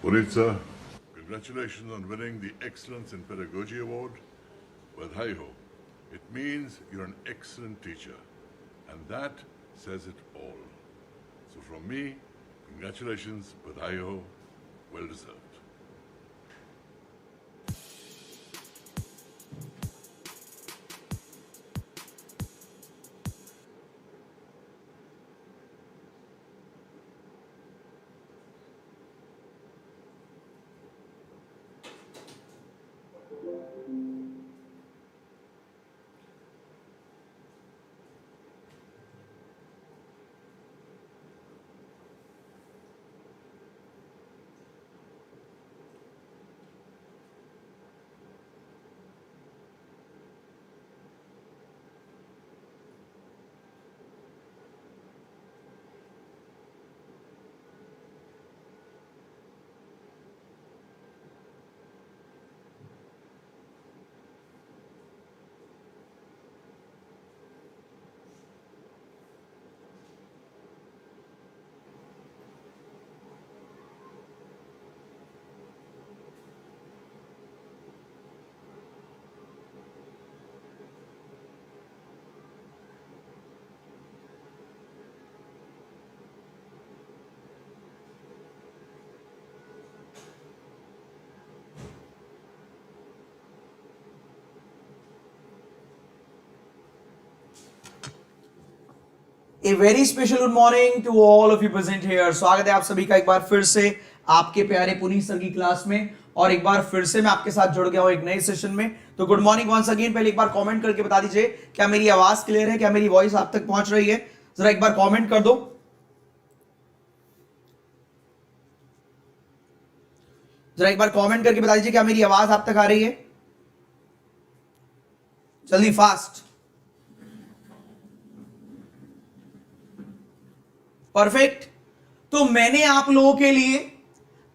Puneet sir, congratulations on winning the Excellence in Pedagogy Award. Well, hi-ho. It means you're an excellent teacher. And that says it all. So from me, congratulations, badai-ho, well deserved. A very special good morning to all of you present here. स्वागत है आप सभी का एक बार फिर से आपके प्यारे पुनीत सर की क्लास में, और एक बार फिर से मैं आपके साथ जुड़ गया हूं एक नए सेशन में. तो गुड मॉर्निंग वंस अगेन. पहले एक बार कमेंट करके बता दीजिए क्या मेरी आवाज क्लियर है, क्या मेरी वॉइस आप तक पहुंच रही है. जरा एक बार कमेंट कर दो. जरा एक बार कमेंट करके बता दीजिए क्या मेरी आवाज आप तक आ रही है. जल्दी फास्ट. परफेक्ट. तो मैंने आप लोगों के लिए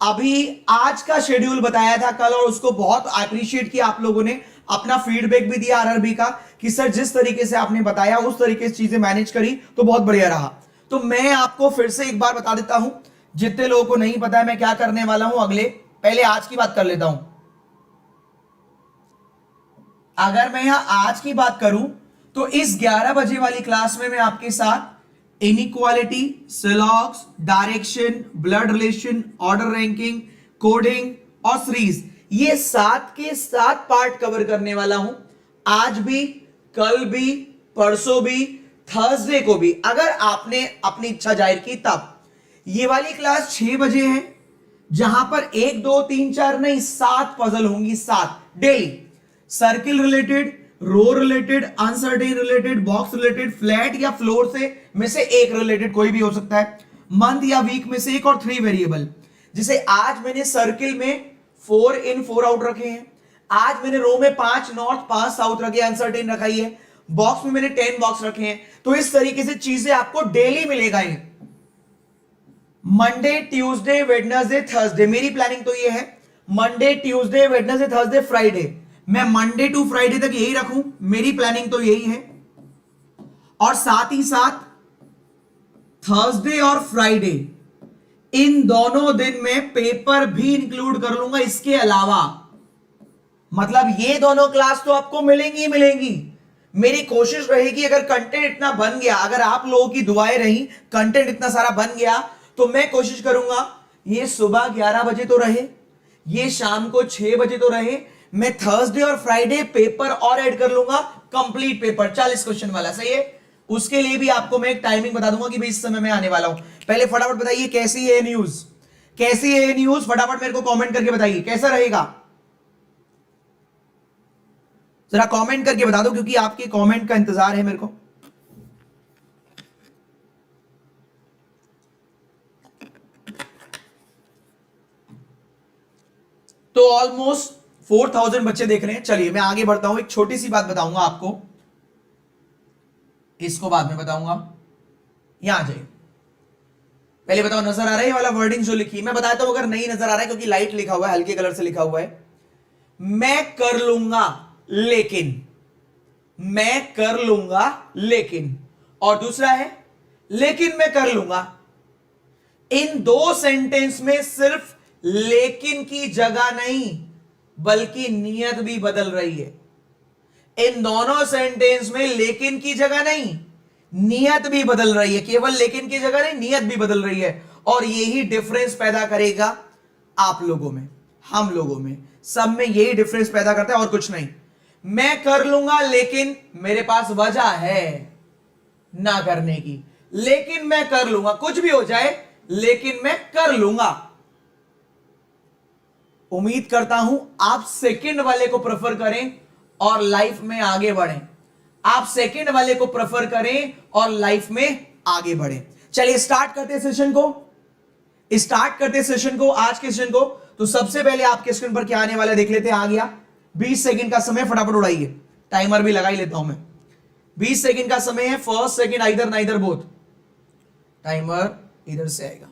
अभी आज का शेड्यूल बताया था कल, और उसको बहुत अप्रिशिएट किया आप लोगों ने. अपना फीडबैक भी दिया आरआरबी का कि सर जिस तरीके से आपने बताया उस तरीके से चीजें मैनेज करी तो बहुत बढ़िया रहा. तो मैं आपको फिर से एक बार बता देता हूं, जितने लोगों को नहीं पता है मैं क्या करने वाला हूं. पहले आज की बात कर लेता हूं. अगर मैं यहां आज की बात करूं तो इस 11 बजे वाली क्लास में मैं आपके साथ inequality, syllogisms, direction, blood relation, order ranking, coding और सीरीज, ये 7 के 7 पार्ट कवर करने वाला हूं. आज भी, कल भी, परसों भी, थर्सडे को भी, अगर आपने अपनी इच्छा जाहिर की तब. ये वाली क्लास 6 बजे है, जहां पर 1 2 3 4 नहीं 7 पजल होंगी, 7 daily. Circle related, row related, uncertain related, box related, flat या फ्लोर में से एक रिलेटेड कोई भी हो सकता है, मंथ या वीक में से एक, और 3 वेरिएबल. जिसे आज मैंने सर्किल में 4 इन 4 आउट रखे हैं. आज मैंने रो में 5 नॉर्थ 5 साउथ रखे, अनसर्टेन रखाई है. बॉक्स में मैंने 10 बॉक्स रखे हैं. तो इस तरीके से चीजें आपको डेली मिलेगा. ये मंडे, ट्यूसडे, वेडनेसडे, थर्सडे मेरी प्लानिंग तो ये है. Monday, Tuesday, Wednesday, Thursday, Friday. मैं मंडे टू फ्राइडे तक यही रखूं, मेरी प्लानिंग तो यही है. और साथ ही साथ थर्सडे और फ्राइडे, इन दोनों दिन में पेपर भी इंक्लूड कर लूंगा इसके अलावा. मतलब ये दोनों क्लास तो आपको मिलेंगी ही मिलेंगी. मेरी कोशिश रहेगी अगर कंटेंट इतना बन गया, अगर आप लोगों की दुआएं रही, कंटेंट इतना सारा बन गया, तो मैं कोशिश करूंगा ये सुबह 11 बजे तो रहे, ये शाम को 6 बजे तो रहे. मैं थर्सडे और फ्राइडे पेपर और ऐड कर लूंगा, कंप्लीट पेपर 40 क्वेश्चन वाला. सही है. उसके लिए भी आपको मैं एक टाइमिंग बता दूंगा कि भाई इस समय मैं आने वाला हूं. पहले फटाफट बताइए कैसी है न्यूज, कैसी है न्यूज, फटाफट मेरे को कमेंट करके बताइए कैसा रहेगा. जरा कमेंट करके बता दो, क्योंकि आपके कमेंट का इंतजार है मेरे को. तो ऑलमोस्ट 4000 बच्चे देख रहे हैं. चलिए मैं आगे बढ़ता हूं. एक छोटी सी बात बताऊंगा आपको, इसको बाद में बताऊंगा. यहां जाइए. पहले बताओ नजर आ रहा है ये वाला वर्डिंग जो लिखी. मैं बताता हूं अगर नहीं नजर आ रहा है, क्योंकि लाइट लिखा हुआ है, हल्के कलर से लिखा हुआ है. मैं कर लूंगा लेकिन, मैं कर लूंगा लेकिन, और दूसरा है लेकिन मैं कर लूंगा. इन दो सेंटेंस में सिर्फ लेकिन की जगह नहीं बल्कि नियत भी बदल रही है। इन दोनों सेंटेंस में लेकिन की जगह नहीं नियत भी बदल रही है, केवल लेकिन की जगह नहीं नियत भी बदल रही है। और यही डिफरेंस पैदा करेगा आप लोगों में, हम लोगों में, सब में यही डिफरेंस पैदा करता है और कुछ नहीं। मैं कर लूंगा लेकिन मेरे पास वजह है ना करने की, लेकिन मैं कर लूंगा, कुछ भी हो जाए लेकिन मैं कर लूंगा। उम्मीद करता हूं आप सेकंड वाले को प्रेफर करें और लाइफ में आगे बढ़ें। आप सेकंड वाले को प्रेफर करें और लाइफ में आगे बढ़ें। चलिए स्टार्ट करते हैं सेशन को, आज के सेशन को। तो सबसे पहले आपके स्क्रीन पर क्या आने वाला है देख लेते हैं। आ गया 20 सेकंड का समय, फटाफट उड़ाइए, टाइमर भी लगा ही लेता हूं मैं। 20 सेकंड का समय है, first second either neither both. Timer इधर से आएगा।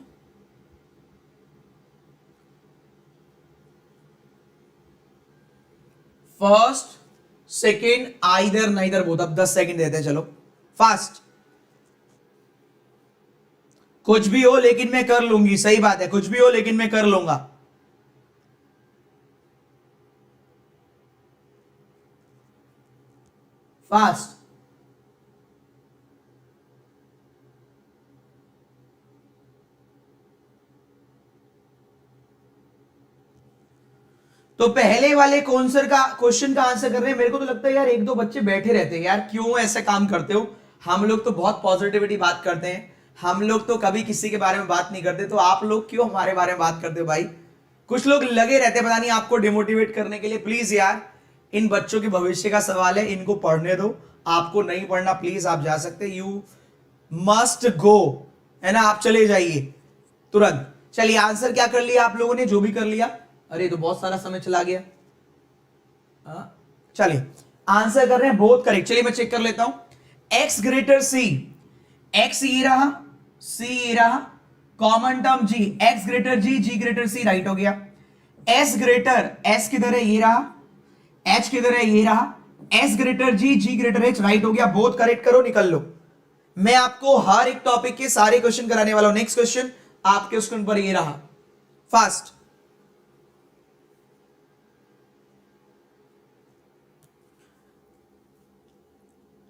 First second either neither both. अब 10 सेकंड देते हैं, चलो फास्ट। कुछ भी हो लेकिन मैं कर लूंगी, सही बात है, कुछ भी हो लेकिन मैं कर लूंगा। फास्ट। तो पहले वाले क्वेश्चन का आंसर कर रहे हैं। मेरे को तो लगता है यार एक दो बच्चे बैठे रहते हैं यार, क्यों ऐसे काम करते हो? हम लोग तो बहुत पॉजिटिविटी बात करते हैं, हम लोग तो कभी किसी के बारे में बात नहीं करते, तो आप लोग क्यों हमारे बारे में बात करते हो भाई? कुछ लोग लगे रहते हैं पता नहीं आपको डिमोटिवेट करने के लिए। प्लीज यार, इन बच्चों के भविष्य का सवाल है, इनको पढ़ने दो। आपको नहीं पढ़ना प्लीज आप जा सकते, यू मस्ट गो, है ना, आप चले जाइए तुरंत। चलिए आंसर क्या कर लिया आप लोगों ने, जो भी कर लिया। अरे तो बहुत सारा समय चला गया। चलिए आंसर कर रहे हैं बहुत करेक्ट। चलिए मैं चेक कर लेता हूं। x ग्रेटर सी, x ये रहा, c ये रहा, common term g, x greater g greater c, right हो गया। s ग्रेटर, s किधर है, ये रहा, h किधर है, ये रहा, s greater g greater h, right हो गया। बहुत करेक्ट करो, निकल लो। मैं आपको हर एक टॉपिक के सारे क्वेश्चन कराने वाला हूं। नेक्स्ट क्वेश्चन आपके स्क्रीन पर ये रहा, फास्ट।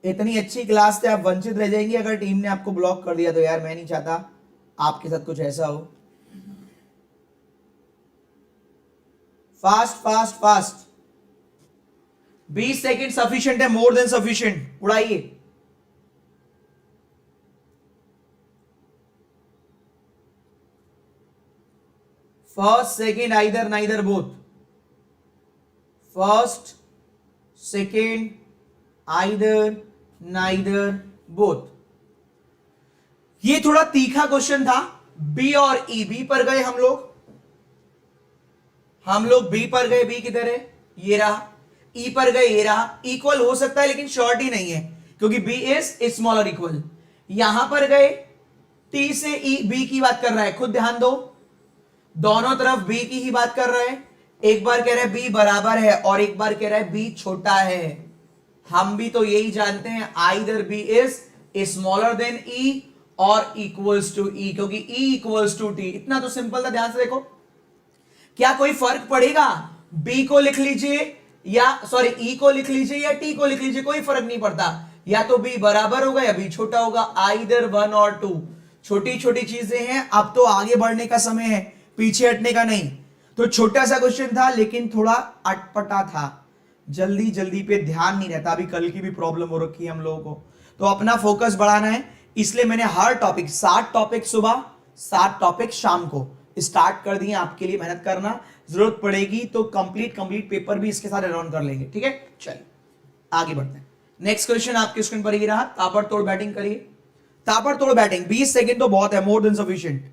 इतनी अच्छी क्लास से आप वंचित रह जाएंगे अगर टीम ने आपको ब्लॉक कर दिया तो। यार मैं नहीं चाहता आपके साथ कुछ ऐसा हो। Fast fast fast. 20 second sufficient है, मोर देन सफिशिएंट। उड़ाइए। First second either neither both. First second either neither both. ये थोड़ा तीखा क्वेश्चन था। बी और ई, बी पर गए हम लोग बी पर गए। बी किधर है, ये रहा। ई पर गए, ये रहा। इक्वल हो सकता है लेकिन शॉर्ट ही नहीं है क्योंकि बी इज स्मॉलर इक्वल। यहां पर गए, टी से ई, बी की बात कर रहा है, खुद ध्यान दो, दोनों तरफ बी की ही बात कर रहा है। एक बार कह रहा है बी बराबर है और एक बार कह रहा है बी छोटा है। हम भी तो यही जानते हैं, either B is smaller than E और इक्वल्स टू ई, क्योंकि ई इक्वल्स टू टी। इतना तो सिंपल था, ध्यान से देखो। क्या कोई फर्क पड़ेगा? बी को लिख लीजिए या सॉरी ई को लिख लीजिए या टी को लिख लीजिए, कोई फर्क नहीं पड़ता। या तो बी बराबर होगा या बी छोटा होगा, आइदर वन और टू। छोटी छोटी चीजें हैं, अब तो आगे बढ़ने का समय है, पीछे हटने का नहीं। तो छोटा सा क्वेश्चन था लेकिन थोड़ा अटपटा था, जल्दी जल्दी पे ध्यान नहीं रहता। अभी कल की भी प्रॉब्लम हो रखी है हम लोगों को, तो अपना फोकस बढ़ाना है। इसलिए मैंने हर टॉपिक 7 टॉपिक सुबह 7 टॉपिक शाम को स्टार्ट कर दिए आपके लिए। मेहनत करना, जरूरत पड़ेगी तो कंप्लीट पेपर भी इसके साथ एड कर लेंगे, ठीक है। चलिए आगे बढ़ते हैं। नेक्स्ट क्वेश्चन आपके स्क्रीन पर ही रहा, ताबड़तोड़ बैटिंग करिए, ताबड़तोड़ बैटिंग। 20 सेकेंड तो बहुत है, more than sufficient.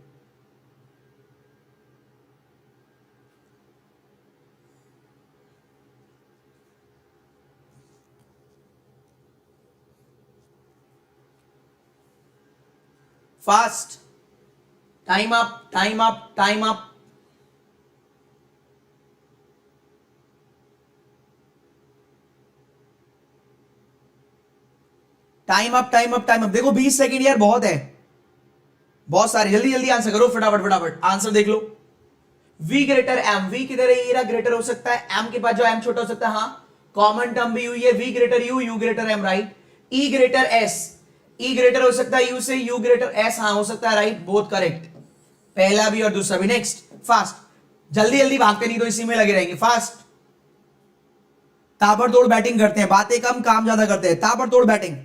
Fast. Time up, time up, time up. Time up, time up, time up. देखो 20 सेकेंड यार बहुत है, बहुत सारे। जल्दी जल्दी आंसर करो, फटाफट फटाफट आंसर देख लो। v ग्रेटर m, v किधर है, ये रहा, ग्रेटर हो सकता है, m के पास जो m छोटा हो सकता है, हाँ कॉमन टर्म भी हुई है, v greater u, u greater m, right. e greater s, e greater हो सकता है u से, u ग्रेटर s, हाँ हो सकता है, राइट, बोथ करेक्ट, पहला भी और दूसरा भी। नेक्स्ट, फास्ट, जल्दी जल्दी भागते नहीं तो इसी में लगे रहेंगे, फास्ट, ताबड़तोड़ बैटिंग करते हैं, बातें कम काम ज्यादा करते हैं, ताबड़तोड़ बैटिंग।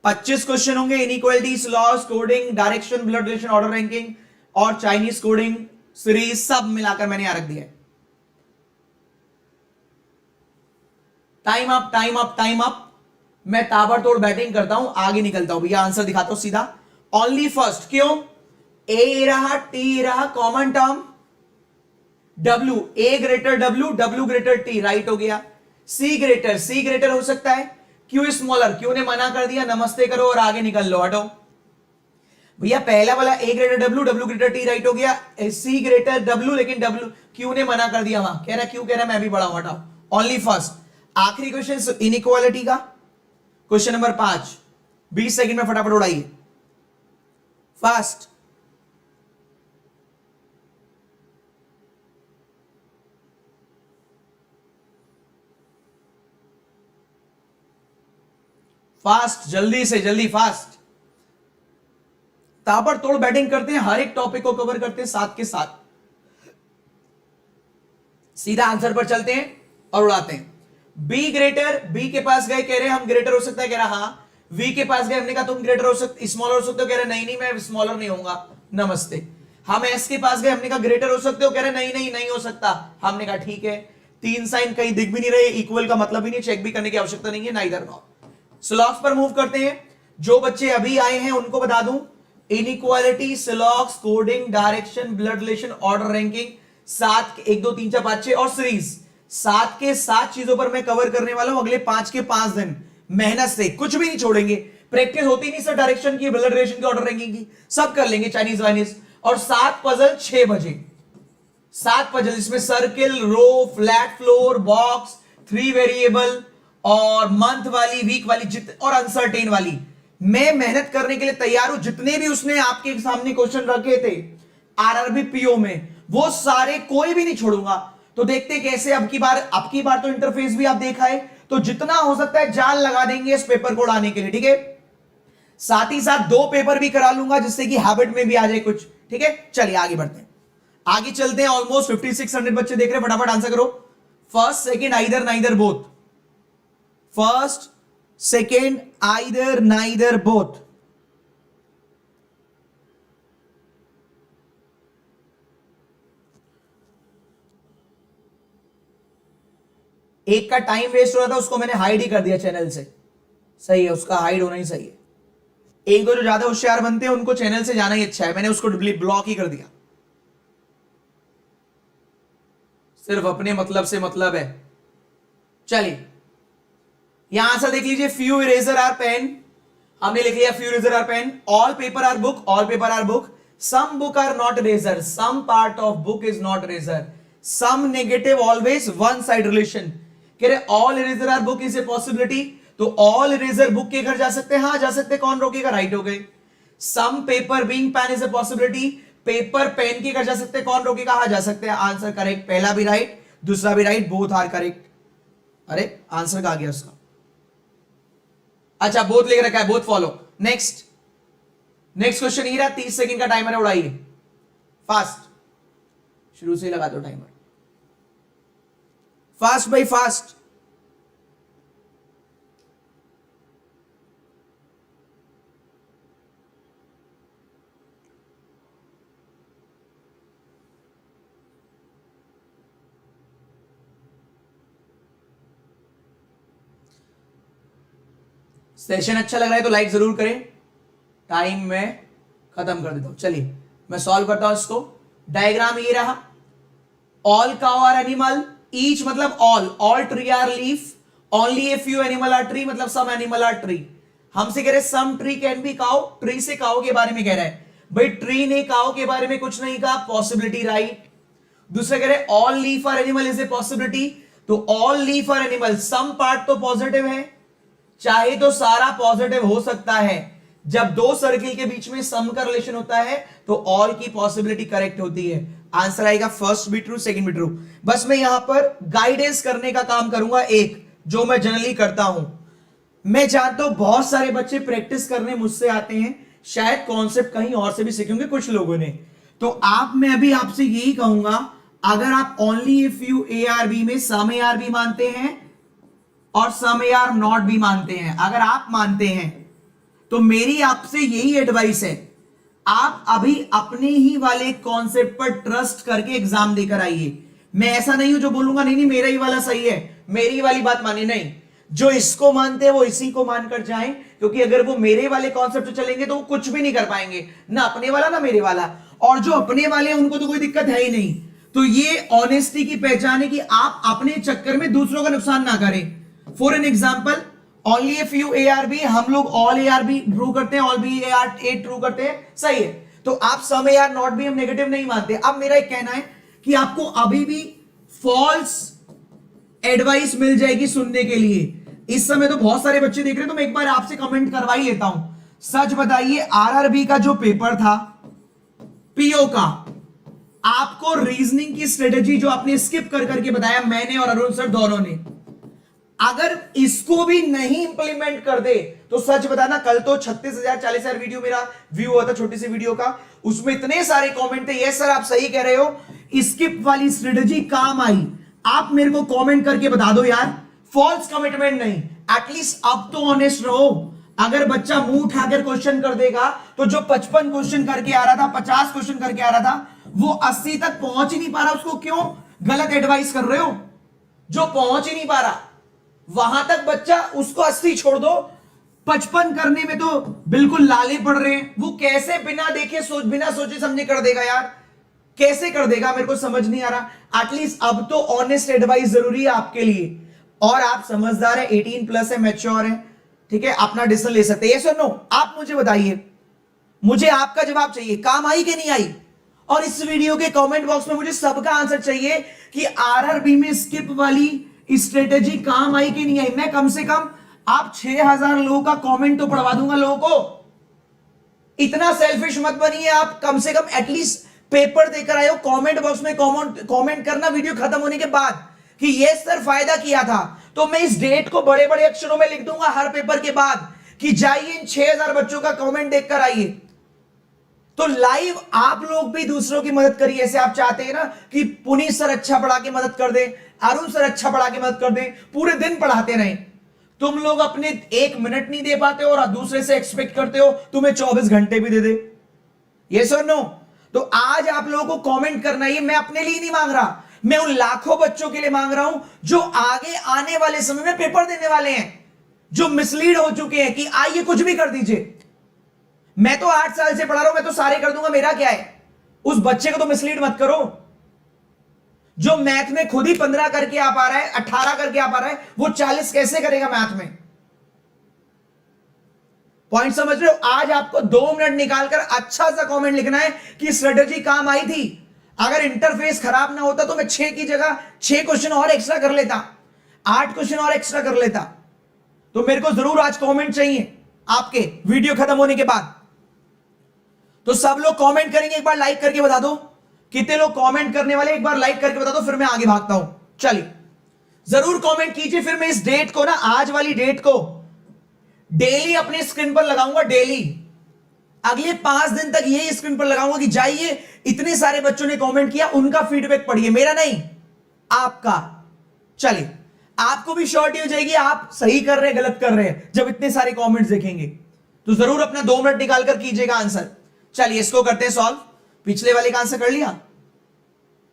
25 क्वेश्चन होंगे, inequalities, loss, coding, direction, blood relation, order ranking और चाइनीज कोडिंग सीरीज सब मिलाकर मैंने यहां रख दिया है। Time up, time up, time up. मैं ताबड़तोड़ बैटिंग करता हूं, आगे निकलता हूं भैया, आंसर दिखाता हूं सीधा। ओनली फर्स्ट, क्यों, ए रहा, टी रहा, common term W, A greater W, W greater T, right हो गया। C ग्रेटर हो सकता है, Q स्मॉलर, Q ने मना कर दिया, नमस्ते करो और आगे निकल लो, हटो भैया। पहला वाला A greater W, W greater T, right हो गया। C ग्रेटर W, लेकिन W, Q ने मना कर दिया, वहां कह रहा Q कह रहा मैं भी बड़ा हूं, हटाओ। Only first. आखिरी क्वेश्चन इनइक्वालिटी का, क्वेश्चन नंबर 5, 20 सेकंड में फटाफट उड़ाइए, फास्ट। फास्ट, जल्दी से जल्दी, फास्ट। ताबड़तोड़ बैटिंग करते हैं, हर एक टॉपिक को कवर करते हैं साथ के साथ। सीधा आंसर पर चलते हैं और उड़ाते हैं। बी ग्रेटर, बी के पास गए, कह रहे हम ग्रेटर हो सकता है, कह रहा हाँ। वी के पास गए, हमने कहा तुम ग्रेटर हो सकते, स्मॉलर हो सकते हो, कह रहे नहीं नहीं मैं स्मॉलर नहीं होऊंगा, नमस्ते। हम एस के पास गए, हमने कहा ग्रेटर हो सकते हो, कह रहे नहीं नहीं नहीं हो सकता, हमने कहा ठीक है। 3 साइन कहीं दिख भी नहीं रहे, इक्वल का मतलब ही नहीं, चेक भी करने की आवश्यकता नहीं है, ना इधर ना। स्लॉक्स पर मूव करते हैं। जो बच्चे अभी आए हैं उनको बता दूं, inequality, syllogisms, coding, direction, blood relation, order ranking, 7 1 2 3 4 5 6 और सीरीज, 7 के 7 चीजों पर मैं कवर करने वाला हूं अगले 5 के 5 दिन, मेहनत से, कुछ भी नहीं छोड़ेंगे। प्रैक्टिस होती नहीं सर डायरेक्शन की, ब्लड रिलेशन की, ऑर्डर रैंकिंग की, सब कर लेंगे, चाइनीज वाइनीज। और 7 पजल 6 बजे, 7 पजल, इसमें सर्किल, रो, फ्लैट फ्लोर, बॉक्स, 3 वेरिएबल और मंथ वाली, वीक वाली और अनसर्टेन वाली। मैं मेहनत करने के लिए तैयार हूं। जितने भी उसने आपके सामने क्वेश्चन रखे थे आरआरबी पीओ में, वो सारे कोई भी नहीं छोड़ूंगा। तो देखते कैसे अब की बार तो इंटरफेस भी आप देखा है, तो जितना हो सकता है जान लगा देंगे इस पेपर को उड़ाने के लिए, ठीक है। साथ ही साथ 2 पेपर भी करा लूंगा जिससे कि हैबिट में भी आ जाए कुछ, ठीक है। चलिए आगे बढ़ते हैं, आगे चलते हैं। ऑलमोस्ट 5600 बच्चे देख रहे हैं, फटाफट आंसर करो। First, second, either, neither, both. First, second, either, neither, both. एक का टाइम वेस्ट हो रहा था, उसको मैंने हाइड ही कर दिया चैनल से, सही है, उसका हाइड होना ही सही है। एक दो जो ज्यादा होशियार बनते हैं उनको चैनल से जाना ही अच्छा है, मैंने उसको ब्लॉक ही कर दिया। सिर्फ अपने मतलब से मतलब है। चलिए यहां से देख लीजिए, फ्यू इरेजर आर पेन, हमने लिख लिया few eraser are pen. All paper are book, all paper are book. Some book are not eraser, some part of book is not eraser. Some negative always one side relation, कह रहे all eraser are book is a possibility, तो all eraser book के घर जा सकते हैं, हाँ जा सकते हैं, कौन रोकेगा, राइट हो गए। Some paper being pen is a possibility, paper pen के घर जा सकते हैं, कौन रोकेगा, हाँ जा सकते हैं, आंसर करेक्ट, पहला भी राइट, दूसरा भी राइट, बोथ आर करेक्ट। अरे आंसर कहां गया उसका, अच्छा बोथ लिख रखा है, बोथ फॉलो। नेक्स्ट क्वेश्चन ही रहा, 30 सेकंड का टाइमर है, उड़ाइए फास्ट, शुरू से ही लगा दो टाइमर, फास्ट भाई फास्ट। सेशन अच्छा लग रहा है तो लाइक जरूर करें, टाइम में खत्म कर देता हूं। चलिए मैं सॉल्व करता हूं इसको। डायग्राम ये रहा, all cow are animal, each मतलब all tree are leaf, only a few animal are tree मतलब सम एनिमल आर ट्री। हमसे कह रहे some tree can be cow, tree से काउ के बारे में कह रहा है भाई, ट्री ने काउ के बारे में कुछ नहीं कहा, पॉसिबिलिटी राइट। दूसरा कह रहे all leaf are animal is a possibility, तो all leaf are animal, some part तो पॉजिटिव है, चाहे तो सारा पॉजिटिव हो सकता है। जब 2 सर्किल के बीच में सम का रिलेशन होता है तो ऑल की पॉसिबिलिटी करेक्ट होती है। आंसर आएगा फर्स्ट भी ट्रू, सेकंड भी ट्रू। बस मैं यहां पर गाइडेंस करने का काम करूंगा, एक जो मैं जनरली करता हूं। मैं जानता हूं बहुत सारे बच्चे प्रैक्टिस करने मुझसे आते हैं, शायद कॉन्सेप्ट कहीं और से भी सीखेंगे कुछ लोगों ने। तो आप, मैं अभी आपसे यही कहूंगा, अगर आप only if you A are B में सम ए आर बी मानते हैं और सम ए आर नॉट भी मानते हैं, अगर आप मानते हैं तो मेरी आपसे यही एडवाइस है, आप अभी अपने ही वाले कॉन्सेप्ट पर ट्रस्ट करके एग्जाम देकर आइए। मैं ऐसा नहीं हूं जो बोलूंगा नहीं नहीं मेरा ही वाला सही है, मेरी वाली बात मानिए, नहीं। जो इसको मानते हैं वो इसी को मानकर जाएं, क्योंकि अगर वो मेरे वाले कॉन्सेप्ट से चलेंगे तो वो कुछ भी नहीं कर पाएंगे, ना अपने वाला ना मेरे वाला। और जो अपने वाले हैं उनको तो कोई दिक्कत है ही नहीं। तो ये ऑनेस्टी की पहचान है कि आप अपने चक्कर में दूसरों का नुकसान ना करें। For an example, only if you A are B, हम लोग all A are B true करते हैं, ऑल बी ए आर ए ट्रू करते हैं, सही है। तो आप सम ए आर नॉट भी हम नेगेटिव नहीं मानते। अब मेरा एक कहना है कि आपको अभी भी फॉल्स एडवाइस मिल जाएगी सुनने के लिए। इस समय तो बहुत सारे बच्चे देख रहे हैं, तो मैं एक बार आपसे कमेंट करवा ही लेता हूं। सच बताइए, आरआरबी का जो पेपर था पीओ का, आपको रीजनिंग की स्ट्रेटेजी जो आपने स्किप कर करके बताया, मैंने और अरुण सर दोनों ने, अगर इसको भी नहीं इंप्लीमेंट कर दे तो सच बताना, कल तो 36,000 40,000 वीडियो मेरा व्यू हुआ था छोटी सी वीडियो का, उसमें इतने सारे कमेंट थे, यस सर आप सही कह रहे हो, स्किप वाली स्ट्रेटेजी काम आई। आप मेरे को कमेंट करके बता दो यार, फॉल्स कमिटमेंट नहीं, एटलीस्ट अब तो ऑनेस्ट रहो। अगर बच्चा मुंह उठाकर क्वेश्चन कर देगा तो जो 55 क्वेश्चन करके आ रहा था, 50 क्वेश्चन करके आ रहा था, वो 80 तक पहुंच ही नहीं पा रहा, उसको क्यों गलत एडवाइस कर रहे हो? जो पहुंच ही नहीं पा रहा वहां तक बच्चा, उसको 80 छोड़ दो, 55 करने में तो बिल्कुल लाले पड़ रहे हैं। वो कैसे बिना देखे बिना सोचे समझे कर देगा यार? कैसे कर देगा? मेरे को समझ नहीं आ रहा। एटलीस्ट अब तो ऑनेस्ट एडवाइस जरूरी है आपके लिए, और आप समझदार है, 18+ है, मैच्योर है, ठीक है, अपना डिसीजन ले सकते हैं। यस और नो? आप मुझे बताइए, मुझे आपका जवाब चाहिए, काम आई कि नहीं आई? और इस वीडियो के कमेंट बॉक्स में मुझे सबका आंसर चाहिए कि आरआरबी में स्किप वाली स्ट्रेटेजी काम आई कि नहीं आई। मैं कम से कम आप 6,000 लोगों का कमेंट तो पढ़वा दूंगा लोगों को। इतना सेल्फिश मत बनिए आप, कम से कम एटलीस्ट पेपर देकर आए हो, कमेंट बॉक्स में कमेंट करना वीडियो खत्म होने के बाद कि ये सर फायदा किया था। तो मैं इस डेट को बड़े बड़े अक्षरों में लिख दूंगा हर पेपर के बाद कि जाइए इन 6,000 बच्चों का कमेंट देखकर आइए। तो लाइव आप लोग भी दूसरों की मदद करिए। ऐसे आप चाहते हैं ना कि पुनीत सर अच्छा पढ़ा के मदद कर दे, अरुण सर अच्छा पढ़ा के मदद कर दे, पूरे दिन पढ़ाते रहे। तुम लोग अपने 1 मिनट नहीं दे पाते हो और दूसरे से एक्सपेक्ट करते हो तुम्हें 24 घंटे भी दे दे। यस और नो? तो आज आप लोगों को कमेंट करना है, मैं अपने लिए नहीं मांग रहा, मैं उन लाखों बच्चों के लिए मांग रहा हूं जो आगे आने वाले समय में पेपर देने वाले हैं, जो मिसलीड हो चुके हैं कि आइए कुछ भी कर दीजिए। मैं तो 8 साल से पढ़ा रहा हूं, मैं तो सारे कर दूंगा, मेरा क्या है? उस बच्चे को तो मिसलीड मत करो। जो मैथ में खुद ही 15 करके आ पा रहा है, 18 करके आ पा रहा है, वो 40 कैसे करेगा मैथ में? पॉइंट समझ रहे हो? आज आपको 2 मिनट निकालकर अच्छा सा कमेंट लिखना है कि स्ट्रेटेजी काम आई थी। अगर इंटरफेस खराब ना होता तो मैं 6 की जगह 6 क्वेश्चन और एक्स्ट्रा कर लेता, 8 क्वेश्चन और एक्स्ट्रा कर लेता। तो मेरे को जरूर आज कमेंट चाहिए आपके वीडियो खत्म होने के बाद। तो सब लोग कमेंट करेंगे, एक बार लाइक करके बता दो। कितने लोग कमेंट करने वाले, एक बार लाइक करके बता दो, फिर मैं आगे भागता हूं। चलिए जरूर कमेंट कीजिए। फिर मैं इस डेट को ना, आज वाली डेट को डेली अपने स्क्रीन पर लगाऊंगा। डेली अगले 5 दिन तक यही स्क्रीन पर लगाऊंगा कि जाइए, इतने सारे बच्चों ने कमेंट किया, उनका फीडबैक पढ़िए, मेरा नहीं आपका। चलिए आपको भी श्योरिटी हो जाएगी आप सही कर रहे हैं गलत कर रहे हैं जब इतने सारे कमेंट्स देखेंगे। तो जरूर अपना 2 मिनट निकालकर कीजिएगा आंसर। चलिए इसको करते हैं सॉल्व। पिछले वाले का आंसर कर लिया?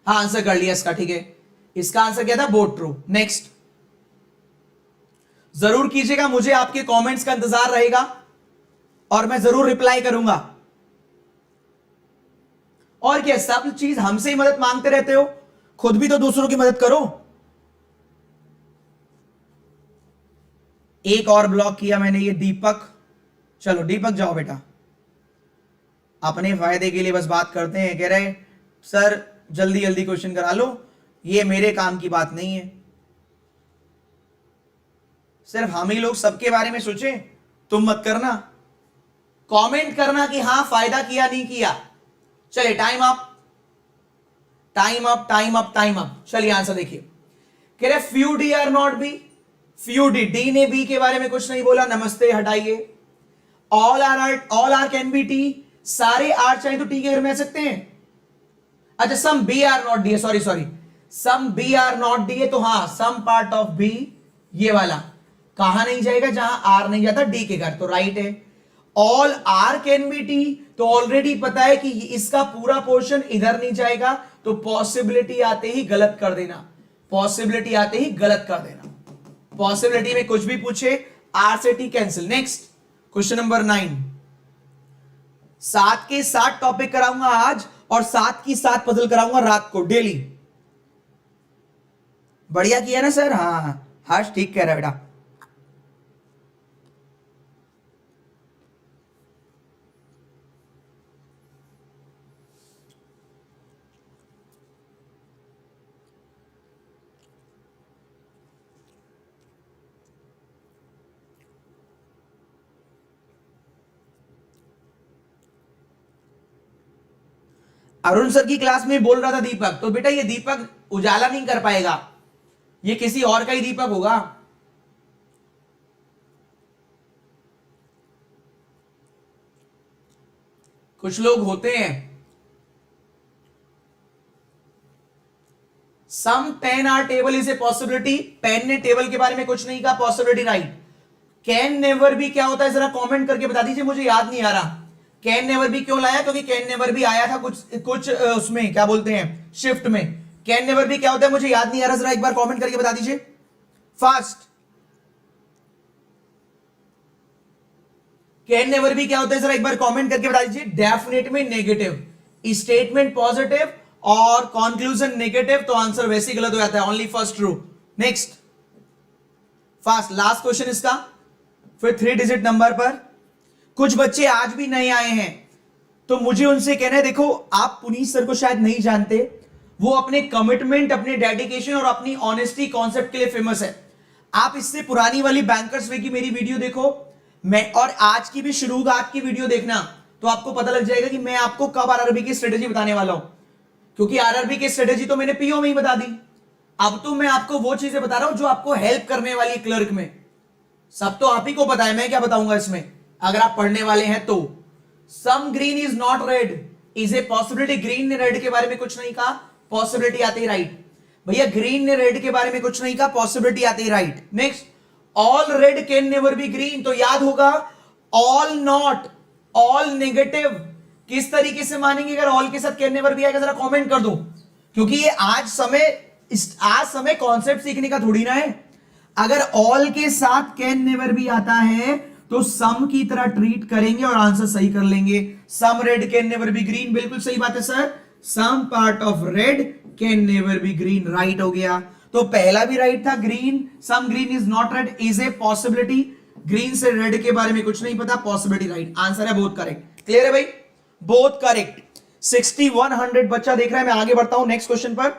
हाँ आंसर कर लिया इसका, ठीक है। इसका आंसर क्या था? Both true. नेक्स्ट जरूर कीजिएगा, मुझे आपके कमेंट्स का इंतजार रहेगा और मैं जरूर रिप्लाई करूंगा। और क्या, सब चीज हमसे ही मदद मांगते रहते हो, खुद भी तो दूसरों की मदद करो। एक और ब्लॉक किया मैंने, ये दीपक। चलो दीपक जाओ बेटा, अपने फायदे के लिए बस बात करते हैं, कह रहे सर जल्दी जल्दी क्वेश्चन करा लो, ये मेरे काम की बात नहीं है। सिर्फ हम ही लोग सबके बारे में सोचें, तुम मत करना। कमेंट करना कि हां फायदा किया नहीं किया। चलिए टाइम आप। Time up, time up, time up. चलिए आंसर देखिए, कह रहे few D are not B, few D, D ने बी के बारे में कुछ नहीं बोला, नमस्ते हटाइए। All R can be T, सारे आर चाहे तो टी के घर में आ सकते हैं। अच्छा some B are not D है, sorry some B are not D है, तो हाँ सम पार्ट ऑफ बी, ये वाला कहां नहीं जाएगा, जहां आर नहीं जाता डी के घर, तो राइट है। All R can be T, तो ऑलरेडी पता है कि इसका पूरा पोर्शन इधर नहीं जाएगा, तो पॉसिबिलिटी आते ही गलत कर देना, पॉसिबिलिटी आते ही गलत कर देना। पॉसिबिलिटी में कुछ भी पूछे, आर से T cancel. Next question number 9, 7 के 7 टॉपिक कराऊंगा आज, और 7 की 7 पजल कराऊंगा रात को डेली। बढ़िया किया ना सर? हाँ हर्ष ठीक कह रहा है बेटा। अरुण सर की क्लास में बोल रहा था दीपक, तो बेटा ये दीपक उजाला नहीं कर पाएगा, ये किसी और का ही दीपक होगा। कुछ लोग होते हैं, some 10 are table is a possibility, pen ने टेबल के बारे में कुछ नहीं कहा, पॉसिबिलिटी राइट। कैन नेवर भी क्या होता है जरा कमेंट करके बता दीजिए, मुझे याद नहीं आ रहा। कैन नेवर भी क्यों लाया? क्योंकि कैन नेवर भी आया था कुछ उसमें क्या बोलते हैं शिफ्ट में। कैन नेवर भी क्या होता है मुझे याद नहीं आ रहा, जरा एक बार कमेंट करके बता दीजिए फास्ट। कैन नेवर भी क्या होता है जरा एक बार कमेंट करके बता दीजिए। डेफिनेट में नेगेटिव, स्टेटमेंट पॉजिटिव और कंक्लूजन नेगेटिव, तो आंसर वैसे ही गलत हो जाता है, only first true. Next fast, last question इसका, फिर 3 डिजिट नंबर पर। कुछ बच्चे आज भी नए आए हैं, तो मुझे उनसे कहना है, देखो आप पुनीत सर को शायद नहीं जानते, वो अपने कमिटमेंट, अपने डेडिकेशन और अपनी ऑनेस्टी कॉन्सेप्ट के लिए फेमस है। आप इससे पुरानी वाली बैंकर्स वे की मेरी वीडियो देखो, मैं और आज की भी शुरुआत की वीडियो देखना, तो आपको पता लग जाएगा कि मैं आपको कब आरआरबी की स्ट्रेटेजी बताने वाला हूं। क्योंकि आरआरबी की स्ट्रेटेजी तो मैंने पीओ में ही बता दी, अब तो मैं आपको वो चीजें बता रहा हूं जो आपको हेल्प करने वाली क्लर्क में। सब तो आप ही को पता है, मैं क्या बताऊंगा इसमें, अगर आप पढ़ने वाले हैं तो। Some green is not red is a possibility, green ने रेड के बारे में कुछ नहीं कहा, पॉसिबिलिटी आती है राइट। भैया ग्रीन ने रेड के बारे में कुछ नहीं कहा, पॉसिबिलिटी आती है right. Next, all red can never be green, तो याद होगा ऑल नॉट, ऑल नेगेटिव किस तरीके से मानेंगे अगर ऑल के साथ कैन नेवर भी आएगा, जरा कमेंट कर दो, क्योंकि ये आज समय कॉन्सेप्ट सीखने का थोड़ी ना है। अगर ऑल के साथ कैन नेवर भी आता है तो सम की तरह ट्रीट करेंगे और आंसर सही कर लेंगे। Some red can never be green, बिल्कुल सही बात है sir, some part of red can never be green, right हो गया। तो पहला भी राइट था, green, some green is not red is a possibility, green से रेड के बारे में कुछ नहीं पता, पॉसिबिलिटी राइट, आंसर है बोथ करेक्ट। क्लियर है भाई, बोथ करेक्ट। 6100 बच्चा देख रहा है, मैं आगे बढ़ता हूं नेक्स्ट क्वेश्चन पर।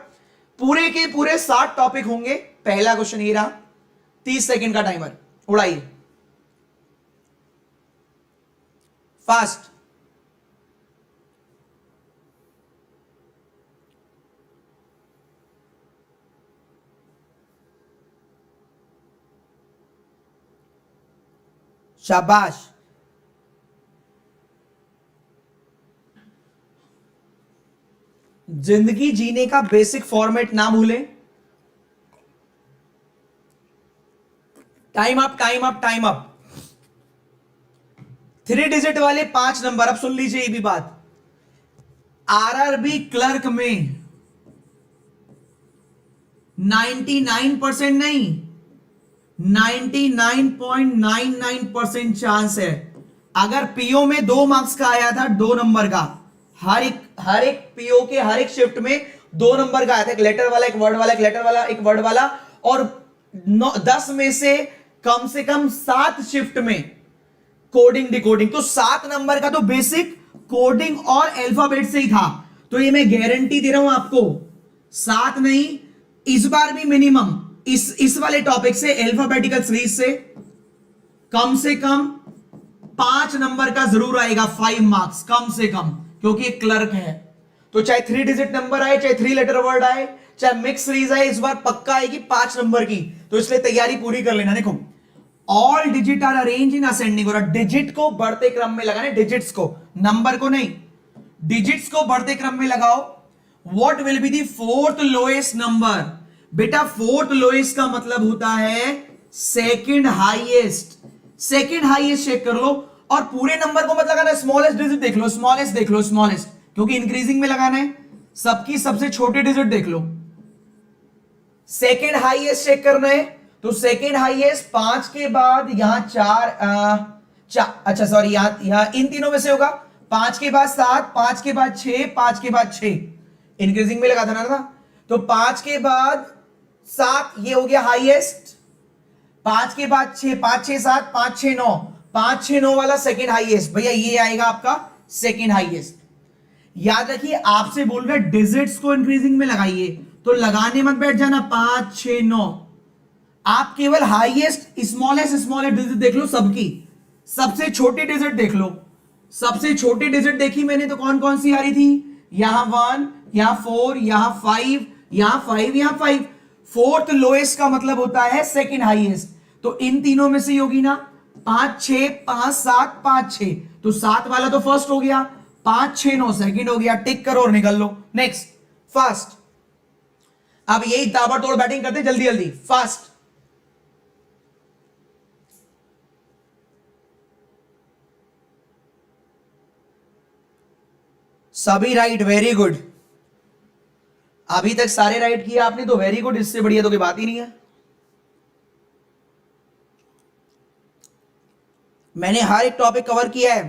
पूरे के पूरे 7 टॉपिक होंगे, पहला क्वेश्चन ये रहा, 30 सेकंड का टाइमर, उड़ाइए फास्ट। शाबाश, जिंदगी जीने का बेसिक फॉर्मेट ना भूलें। Time up, time up, time up. 3 digit वाले 5 नंबर, अब सुन लीजिए ये भी बात। आरआरबी क्लर्क में 99% नहीं, 99.99% चांस है, अगर पीओ में 2 मार्क्स का आया था, 2 नंबर का, हर एक पीओ के हर एक शिफ्ट में 2 नंबर का आया था, एक लेटर वाला, एक वर्ड वाला, एक लेटर वाला, एक वर्ड वाला, और 10 में से कम 7 शिफ्ट में कोडिंग डिकोडिंग, तो 7 नंबर का तो बेसिक कोडिंग और अल्फाबेट से ही था। तो ये मैं गारंटी दे रहा हूं आपको, 7 नहीं, इस बार भी मिनिमम इस वाले टॉपिक से, अल्फाबेटिकल सीरीज से कम 5 नंबर का जरूर आएगा, 5 मार्क्स कम से कम, क्योंकि एक क्लर्क है। तो चाहे 3 डिजिट नंबर आए, चाहे 3 लेटर वर्ड आए, चाहे मिक्स सीरीज आए, इस बार पक्का आएगी 5 नंबर की, तो इसलिए तैयारी पूरी कर लेना। देखो all digit are arrange in ascending order, digit को बढ़ते क्रम में लगाना, डिजिट्स को, नंबर को नहीं, डिजिट्स को बढ़ते क्रम में लगाओ। What will be the fourth lowest number? बेटा फोर्थ लोएस्ट का मतलब होता है second highest, second highest check कर लो, और पूरे नंबर को मत लगाना, स्मॉलेस्ट डिजिट देख लो, स्मॉलेस्ट देख लो, स्मॉलेस्ट, क्योंकि इंक्रीजिंग में लगाना है, सबकी सबसे छोटी डिजिट देख लो। सेकंड हाईएस्ट चेक करना है, तो सेकंड हाईएस्ट 5 के बाद यहां 4, अच्छा सॉरी, यहां इन तीनों में से होगा, 5 के बाद 7, 5 के बाद 6, 5 के बाद 6, इंक्रीजिंग में लगा था ना, तो 5 के बाद 7 ये हो गया हाईएस्ट, 5 के बाद 6, 5 6 7, 5 6 9, 5 6 9 वाला सेकंड हाईएस्ट, भैया ये आएगा आपका सेकंड हाईएस्ट। याद रखिए आपसे बोल रहे डिजिट्स को इंक्रीजिंग में लगाइए, तो लगाने मत बैठ जाना 5 6 9, आप केवल हाईएस्ट स्मॉलेस्ट डिजिट देख लो, सबकी सबसे छोटी डिजिट देख लो। सबसे छोटी डिजिट देखी मैंने तो कौन कौन सी आ रही थी, यहां 1, यहां 4, यहां 5, यहां 5, यहां 5। फोर्थ लोएस्ट का मतलब होता है सेकंड हाईएस्ट, तो इन तीनों में से ही होगी ना, 5 6 5 7 5 6, तो 7 वाला तो फर्स्ट हो गया, 5 6 9 सेकंड हो गया, टिक करो और निकल लो। नेक्स्ट फास्ट, अब यही ताबड़तोड़ बैटिंग करते जल्दी जल्दी, फास्ट। सभी राइट, वेरी गुड, अभी तक सारे राइट किया आपने तो वेरी गुड, इससे बढ़िया तो कोई बात ही नहीं है। मैंने हर एक टॉपिक कवर किया है।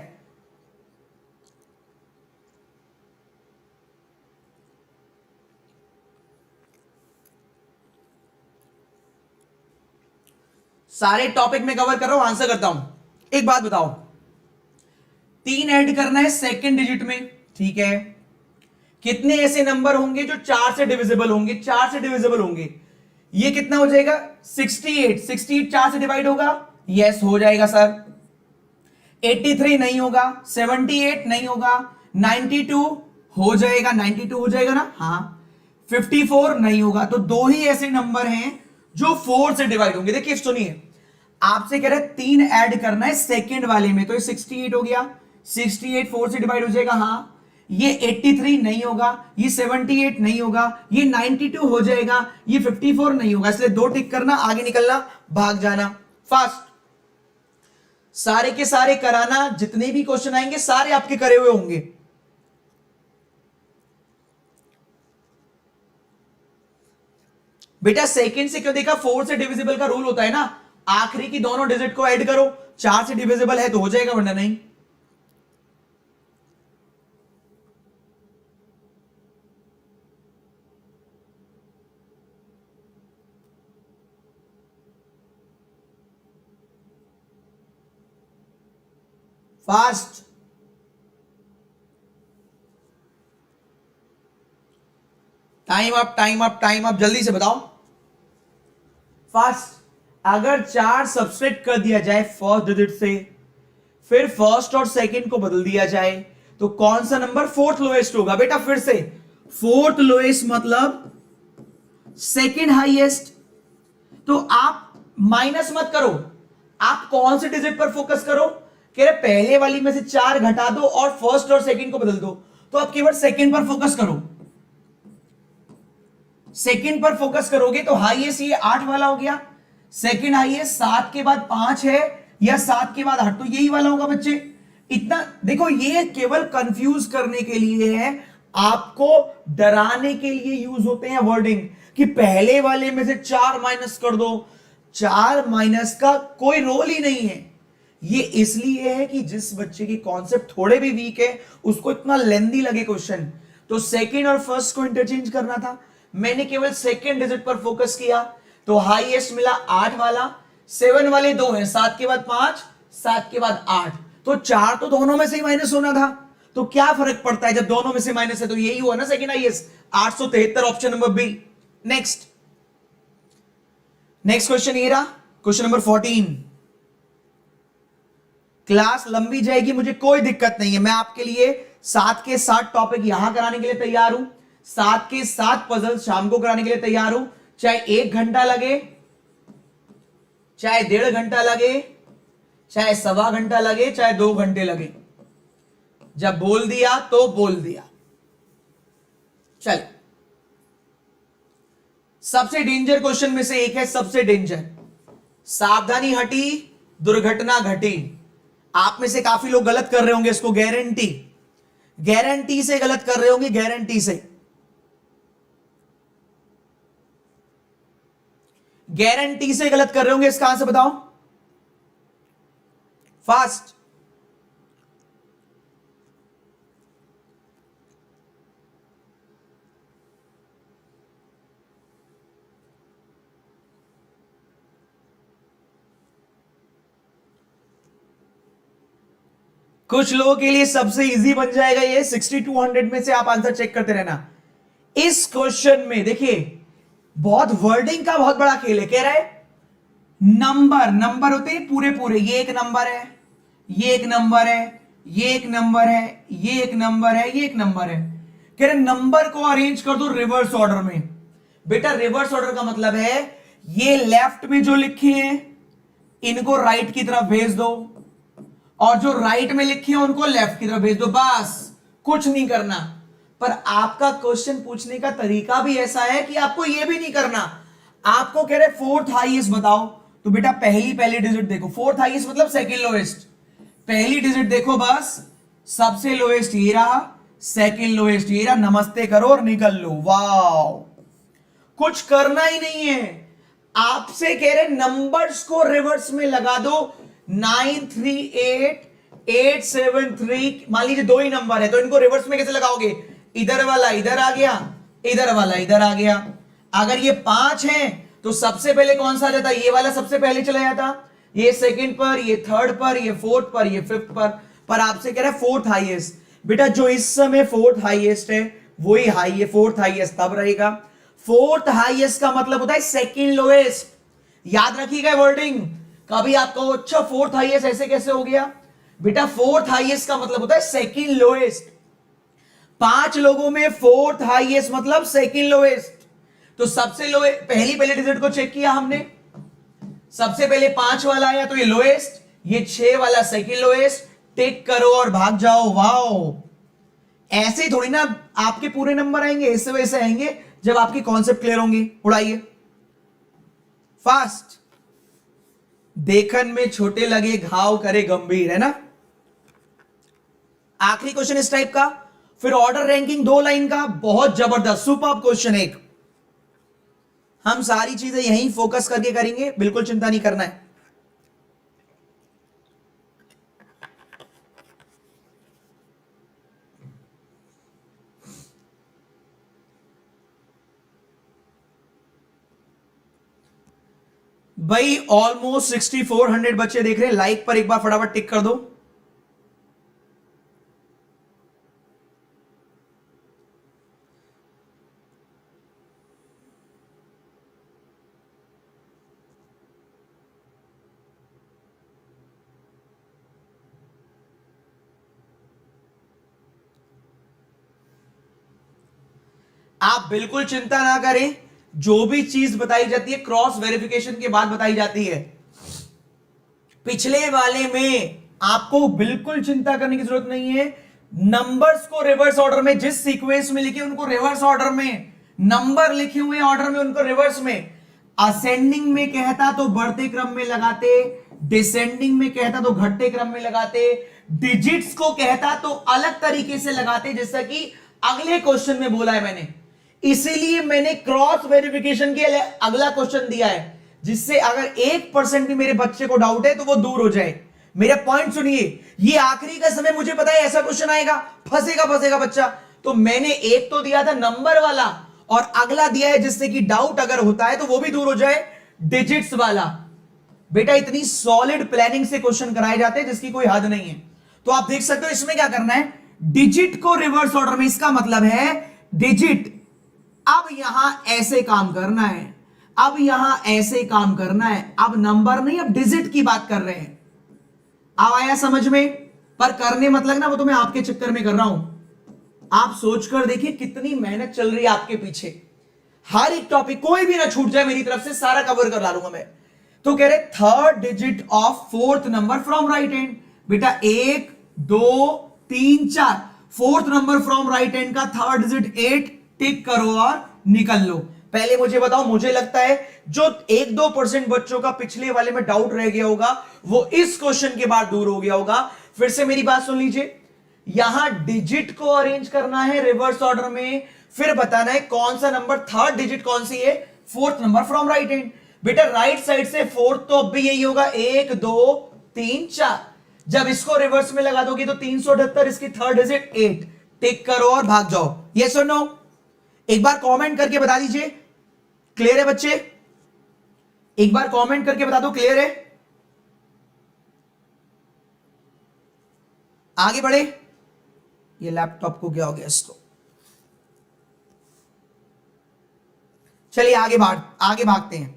सारे टॉपिक में कवर कर रहा हूं, आंसर करता हूं। एक बात बताओ, 3 ऐड करना है सेकंड डिजिट में, ठीक है, कितने ऐसे नंबर होंगे जो 4 से डिविजिबल होंगे, 4 से डिविजिबल होंगे, ये कितना हो जाएगा 68, 68 4 से डिवाइड होगा, यस हो जाएगा सर। 83 नहीं होगा, 78 नहीं होगा, 92 हो जाएगा, 92 हो जाएगा ना, हाँ। 54 नहीं होगा, तो 2 ही ऐसे नंबर हैं जो 4 से डिवाइड होंगे। देखिए सुनिए, आपसे कह रहे 3 ऐड करना है सेकंड वाले में, तो ये 68 हो गया, 68 4 से डिवाइड हो जाएगा, हाँ। ये 83 नहीं होगा, ये 78 नहीं होगा, ये 92 हो जाएगा, ये 54 नहीं होगा, इसलिए 2 टिक करना, आगे निकलना, भाग जाना, फास्ट। सारे के सारे कराना, जितने भी क्वेश्चन आएंगे सारे आपके करे हुए होंगे। बेटा सेकंड से क्यों देखा, 4 से डिविजिबल का रूल होता है ना, आखिरी की दोनों डिजिट को ऐड करो, 4 से डिविजिबल है तो हो जाएगा, वरना नहीं। Fast, time up time up time up, जल्दी से बताओ फास्ट। अगर 4 सब्सट्रैक्ट कर दिया जाए फर्स्ट डिजिट से, फिर फर्स्ट और सेकंड को बदल दिया जाए, तो कौन सा नंबर फोर्थ लोएस्ट होगा? बेटा फिर से, फोर्थ लोएस्ट मतलब सेकंड हाईएस्ट। तो आप माइनस मत करो, आप कौन से डिजिट पर फोकस करो, कह रहे पहले वाली में से 4 घटा दो और फर्स्ट और सेकंड को बदल दो, तो आप केवल सेकंड पर फोकस करो। सेकंड पर फोकस करोगे तो हाईएस्ट ये 8 वाला हो गया, सेकंड हाईएस्ट 7 के बाद 5 है या 7 के बाद 8, तो यही वाला होगा बच्चे। इतना देखो, ये केवल कंफ्यूज करने के लिए है, आपको डराने के लिए यूज होते हैं वर्डिंग, कि पहले वाले में से 4 माइनस कर दो। 4 माइनस का कोई रोल ही नहीं है। ये इसलिए है कि जिस बच्चे की कॉन्सेप्ट थोड़े भी वीक है, उसको इतना लेंदी लगे क्वेश्चन, तो सेकंड और फर्स्ट को इंटरचेंज करना था। मैंने केवल सेकंड डिजिट पर फोकस किया, तो हाईएस्ट मिला 8 वाला, 7 वाले 2 हैं, 7 के बाद 5, 7 के बाद 8, तो 4 तो दोनों में से ही माइनस होना था। तो क्या फर्क पड़ता है जब दोनों में से माइनस है, तो यही हुआ ना second highest, 873, option number B. Next question ये रहा, क्वेश्चन नंबर 14। क्लास लंबी जाएगी, मुझे कोई दिक्कत नहीं है, मैं आपके लिए 7 के 7 टॉपिक यहां कराने के लिए तैयार हूं, 7 के 7 पजल शाम को कराने के लिए तैयार हूं, चाहे 1 घंटा लगे, चाहे 1.5 घंटा लगे, चाहे 1.25 घंटा लगे, चाहे 2 घंटे लगे। जब बोल दिया तो बोल दिया। चल, सबसे डेंजर क्वेश्चन में से एक है, सबसे डेंजर। सावधानी हटी, दुर्घटना घटी। आप में से काफी लोग गलत कर रहे होंगे इसको, गारंटी, गारंटी से गलत कर रहे होंगे, गारंटी से, गारंटी से गलत कर रहे होंगे। इसका आंसर बताओ फास्ट। कुछ लोगों के लिए सबसे इजी बन जाएगा ये, 60 to 100 में से आप आंसर चेक करते रहना। इस क्वेश्चन में देखिए बहुत वर्डिंग का बहुत बड़ा खेल है। कह रहा है नंबर, नंबर होते हैं पूरे पूरे, ये एक नंबर है, ये एक नंबर है, ये एक नंबर है, ये एक नंबर है, ये एक नंबर है। कह रहे नंबर को अरेंज कर दो रिवर्स ऑर्डर में। बेटा रिवर्स ऑर्डर का मतलब है ये लेफ्ट में जो लिखे हैं इनको राइट की तरफ भेज दो, और जो राइट में लिखे हैं उनको लेफ्ट की तरफ भेज दो, बस कुछ नहीं करना। पर आपका क्वेश्चन पूछने का तरीका भी ऐसा है कि आपको यह भी नहीं करना। आपको कह रहे फोर्थ हाईएस्ट बताओ, तो बेटा पहली डिजिट देखो, फोर्थ हाईएस्ट मतलब सेकंड लोएस्ट, पहली डिजिट देखो बस, सबसे लोएस्ट ये रहा, सेकंड लोएस्ट ये रहा, नमस्ते करो और निकल लो। वाओ, कुछ करना ही नहीं है। आपसे कह रहे नंबर्स को रिवर्स में लगा दो, 938873। मान लीजिए 2 ही नंबर है तो इनको रिवर्स में कैसे लगाओगे, इधर वाला इधर आ गया, इधर वाला इधर आ गया। अगर ये 5 है तो सबसे पहले कौन सा आ जाता, ये वाला सबसे पहले चला जाता, ये सेकंड पर, ये थर्ड पर, ये फोर्थ पर, ये फिफ्थ पर आपसे कह रहा है फोर्थ हाईएस्ट। बेटा जो इस समय फोर्थ हाईएस्ट है वही हाई है, फोर्थ हाईएस्ट तब रहेगा। फोर्थ हाईएस्ट का मतलब होता है सेकंड लोएस्ट। याद रखिएगा वर्डिंग, कभी आपको अच्छा फोर्थ हाईएस्ट ऐसे कैसे हो गया, बेटा फोर्थ हाईएस्ट का मतलब होता है सेकंड लोएस्ट। 5 लोगों में फोर्थ हाईएस्ट मतलब सेकंड लोएस्ट। तो सबसे लो पहली डिजिट को चेक किया हमने, सबसे पहले 5 वाला आया तो ये लोएस्ट, ये 6 वाला सेकंड लोएस्ट, टिक करो और भाग जाओ। वाओ, ऐसे ही थोड़ी ना आपके पूरे नंबर आएंगे, ऐसे वैसे आएंगे जब आपकी कॉन्सेप्ट क्लियर होंगी। उड़ाइए फास्ट। देखन में छोटे लगे घाव करे गंभीर, है ना। आखिरी क्वेश्चन इस टाइप का, फिर ऑर्डर रैंकिंग 2 लाइन का, बहुत जबरदस्त सुपर्ब क्वेश्चन एक। हम सारी चीजें यहीं फोकस करके करेंगे, बिल्कुल चिंता नहीं करना है। भाई ऑलमोस्ट 6400 बच्चे देख रहे हैं, लाइक पर एक बार फटाफट टिक कर दो। आप बिल्कुल चिंता ना करें, जो भी चीज बताई जाती है क्रॉस वेरिफिकेशन के बाद बताई जाती है। पिछले वाले में आपको बिल्कुल चिंता करने की जरूरत नहीं है। नंबर्स को रिवर्स ऑर्डर में, जिस सीक्वेंस में लिखे उनको रिवर्स ऑर्डर में, नंबर लिखे हुए ऑर्डर में उनको रिवर्स में। असेंडिंग में कहता तो बढ़ते क्रम में लगाते, डिसेंडिंग में कहता तो घटते क्रम में लगाते, डिजिट्स को कहता तो अलग तरीके से लगाते, जैसा कि अगले क्वेश्चन में बोला है मैंने। इसीलिए मैंने क्रॉस वेरिफिकेशन के लिए अगला क्वेश्चन दिया है, जिससे अगर 1% भी मेरे बच्चे को डाउट है तो वो दूर हो जाए। मेरा पॉइंट सुनिए, ये आखिरी का समय मुझे पता है ऐसा क्वेश्चन आएगा, फंसेगा बच्चा, तो मैंने एक तो दिया था नंबर वाला और अगला दिया है जिससे कि डाउट अगर होता है तो वो भी दूर हो जाए, डिजिट्स वाला। बेटा इतनी सॉलिड प्लानिंग से क्वेश्चन कराए जाते हैं जिसकी कोई हद नहीं है। तो आप देख सकते हो इसमें क्या करना है, डिजिट को रिवर्स ऑर्डर में, इसका मतलब है डिजिट अब यहां ऐसे काम करना है, अब यहां ऐसे काम करना है। अब नंबर नहीं, अब डिजिट की बात कर रहे हैं। अब आया समझ में, पर करने मतलब ना वो तो मैं आपके चक्कर में कर रहा हूं। आप सोचकर देखिए कितनी मेहनत चल रही है आपके पीछे। हर एक टॉपिक कोई भी ना छूट जाए मेरी तरफ से, सारा कवर कर ला लूंगा मैं। तो कह रहे third digit of fourth number from right hand. बेटा 1 2 3 4, fourth number from right hand का थर्ड डिजिट 8 टिक करो और निकल लो। पहले मुझे बताओ, मुझे लगता है जो 1-2% बच्चों का पिछले वाले में डाउट रह गया होगा वो इस क्वेश्चन के बाद दूर हो गया होगा। फिर से मेरी बात सुन लीजिए, यहां डिजिट को अरेंज करना है रिवर्स ऑर्डर में, फिर बताना है कौन सा नंबर थर्ड डिजिट कौन सी है, fourth number from right hand. बेटा राइट साइड से फोर्थ तो अब भी यही होगा 1 2 3 4। जब इसको रिवर्स में लगा दोगे तो 378, इसकी थर्ड डिजिट 8 टिक करो और भाग जाओ। ये सुनो, एक बार कमेंट करके बता दीजिए क्लियर है बच्चे, एक बार कमेंट करके बता दो क्लियर है। आगे बढ़े, ये लैपटॉप को क्या हो गया इसको, चलिए आगे भागते हैं।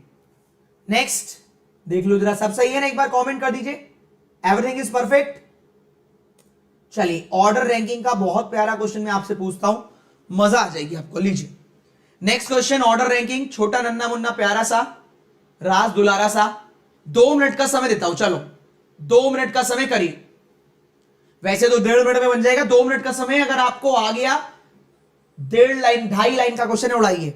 नेक्स्ट देख लो जरा, सब सही है ना, एक बार कमेंट कर दीजिए एवरीथिंग इज परफेक्ट। चलिए ऑर्डर रैंकिंग का बहुत प्यारा क्वेश्चन मैं आपसे पूछता हूं, मजा आ जाएगी आपको। लीजिए नेक्स्ट क्वेश्चन, ऑर्डर रैंकिंग, छोटा नन्ना मुन्ना प्यारा सा राज दुलारा सा। 2 मिनट का समय देता हूं, चलो 2 मिनट का समय करिए, वैसे तो 1.5 मिनट में बन जाएगा। 2 मिनट का समय अगर आपको आ गया, 1.5 लाइन 2.5 लाइन का क्वेश्चन है, उड़ाइए।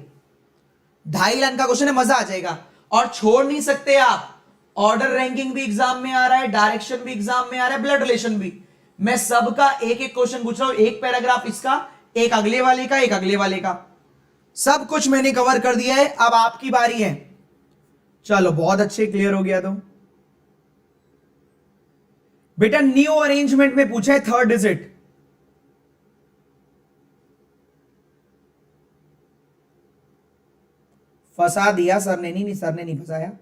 2.5 लाइन का क्वेश्चन है, मजा आ जाएगा। और छोड़ नहीं सकते आप, ऑर्डर रैंकिंग भी एग्जाम में आ रहा है, डायरेक्शन भी एग्जाम में आ रहा है, ब्लड रिलेशन भी। मैं सबका एक एक क्वेश्चन पूछ रहा हूं, एक पैराग्राफ इसका, एक अगले वाले का, एक अगले वाले का, सब कुछ मैंने कवर कर दिया है। अब आपकी बारी है, चलो बहुत अच्छे, क्लियर हो गया। तो बेटा न्यू अरेंजमेंट में पूछा है थर्ड डिजिट, फंसा दिया सर ने, नहीं सर ने नहीं फंसाया।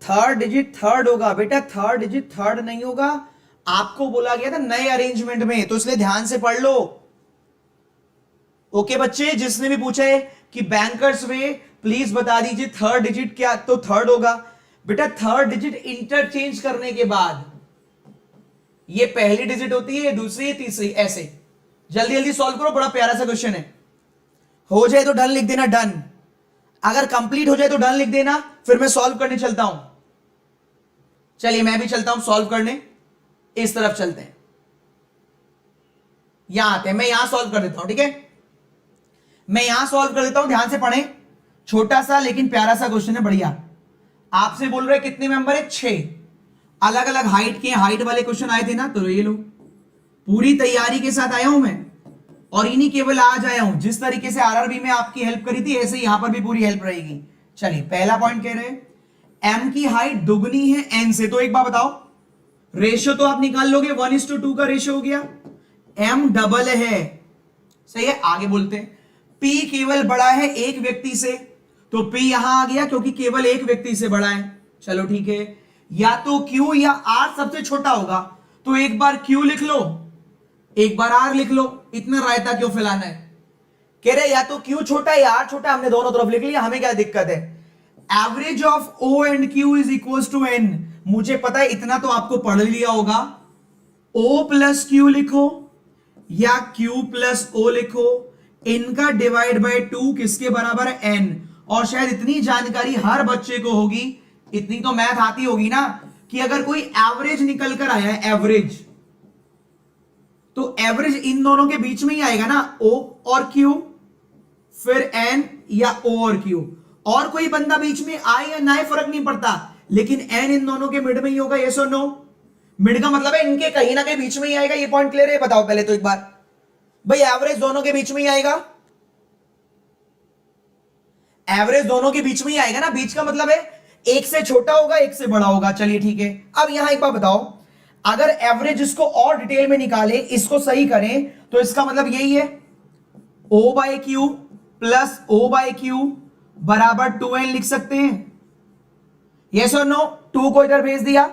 थर्ड डिजिट थर्ड होगा बेटा, थर्ड डिजिट थर्ड नहीं होगा। आपको बोला गया था नए अरेंजमेंट में, तो इसलिए ध्यान से पढ़ लो। ओके बच्चे, जिसने भी पूछा है कि बैंकर्स वे प्लीज बता दीजिए थर्ड डिजिट क्या, तो थर्ड होगा। बेटा थर्ड डिजिट इंटरचेंज करने के बाद ये पहली डिजिट होती है, दूसरी, तीसरी, ऐसे। जल्दी जल्दी सॉल्व करो, बड़ा प्यारा सा क्वेश्चन है। हो जाए तो डन लिख देना, डन। अगर कंप्लीट हो जाए तो डन लिख देना, फिर मैं सॉल्व करने चलता हूं। चलिए मैं भी चलता हूं सॉल्व करने, इस तरफ चलते हैं, यहां आते हैं, मैं यहां सॉल्व कर देता हूं, ठीक है। मैं यहां सॉल्व कर देता हूं, ध्यान से पढ़ें। छोटा सा लेकिन प्यारा सा क्वेश्चन है, बढ़िया। आपसे बोल रहे कितने मेंबर है, 6 अलग अलग हाइट के, हाइट वाले क्वेश्चन आए थे ना, तो ये लो पूरी तैयारी के साथ आया हूं मैं, और इन्हीं केवल आज आया हूं। जिस तरीके से आरआरबी में आपकी हेल्प करी थी, ऐसे यहां पर भी पूरी हेल्प रहेगी। चलिए पहला पॉइंट कह रहे हैं m की हाइट दुगनी है n से, तो एक बार बताओ रेशियो तो आप निकाल लोगे, 1:2 का रेशियो हो गया। m डबल है, सही है। आगे बोलते हैं p केवल बड़ा है एक व्यक्ति से, तो p यहां आ गया क्योंकि केवल एक व्यक्ति से बड़ा है। चलो ठीक है, या तो q या r सबसे छोटा होगा, तो एक बार q लिख लो, एक बार r लिख लो, इतना रायता क्यों फैलाना है। कह रहे या तो q छोटा है या r छोटा, हमने दोनों तरफ लिख लिया, हमें क्या दिक्कत है। Average of o and q is equal to n, मुझे पता है इतना तो आपको पढ़ लिया होगा। o प्लस q लिखो या q प्लस o लिखो, इनका डिवाइड बाय 2 किसके बराबर है, n। और शायद इतनी जानकारी हर बच्चे को होगी, इतनी तो मैथ आती होगी ना, कि अगर कोई एवरेज निकल कर आया है, एवरेज, तो एवरेज इन दोनों के बीच में ही आएगा ना, o और q, फिर n या o और q। और कोई बंदा बीच में आए या ना आए फर्क नहीं पड़ता, लेकिन n इन दोनों के मिड में ही होगा, यस और नो। मिड का मतलब है इनके कहीं ना कहीं बीच में ही आएगा, ये पॉइंट क्लियर है। बताओ पहले तो एक बार भाई, एवरेज दोनों के बीच में ही आएगा, एवरेज दोनों के बीच में ही आएगा ना। बीच का मतलब है एक से छोटा होगा एक से बड़ा होगा। चलिए ठीक है, अब यहां एक बार बताओ, अगर एवरेज इसको और डिटेल में निकाले, इसको सही करें, तो इसका मतलब यही है, O by Q plus O by Q बराबर 2n लिख सकते हैं। यस और नो? 2 को इधर भेज दिया,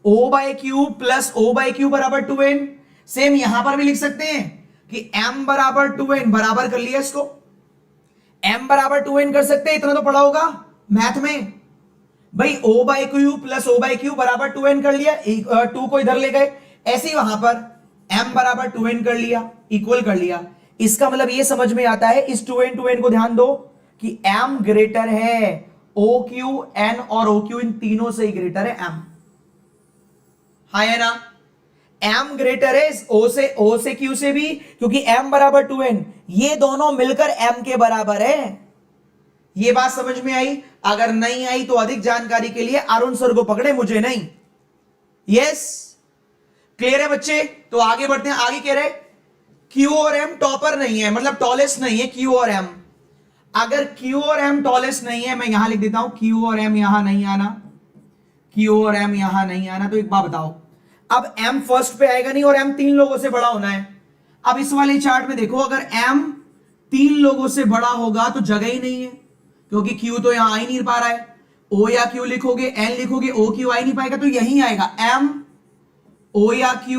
O by Q plus O by Q बराबर 2n। सेम यहां पर भी लिख सकते हैं कि m बराबर 2n, बराबर कर लिया इसको, m बराबर 2n कर सकते हैं, इतना तो पढ़ा होगा मैथ में भाई। O by Q plus O by Q बराबर 2n कर लिया, 2 को इधर ले गए, ऐसे ही वहां पर m बराबर 2n कर लिया, इक्वल कर लिया। इसका मतलब ये समझ में आता है, इस 2n को ध्यान दो कि m ग्रेटर है OQ, n और OQ इन तीनों से ही ग्रेटर है m। हाँ है ना? m ग्रेटर है O से Q से भी, क्योंकि m बराबर 2n, ये दोनों मिलकर m के बराबर है। ये बात समझ में आई? अगर नहीं आई तो अधिक जानकारी के लिए अरुण सर को पकड़े, मुझे नहीं। यस, क्लियर है बच्चे? तो आगे बढ़ते हैं। आगे कह रहे Q और M टॉपर नहीं है, मतलब टॉलेस्ट नहीं है Q और M। अगर Q और M टॉलेस्ट नहीं है, मैं यहां लिख देता हूं Q और M यहां नहीं आना, Q और M यहां नहीं आना। तो एक बात बताओ, अब M फर्स्ट पे आएगा नहीं और M 3 लोगों से बड़ा होना है। अब इस वाले चार्ट में देखो, अगर M 3 लोगों से बड़ा होगा तो जगह ही नहीं है, क्योंकि Q तो यहां आ ही नहीं पा रहा है। O या Q लिखोगे, N लिखोगे, OQ आ ही नहीं पाएगा, तो यहीं आएगा M O या Q,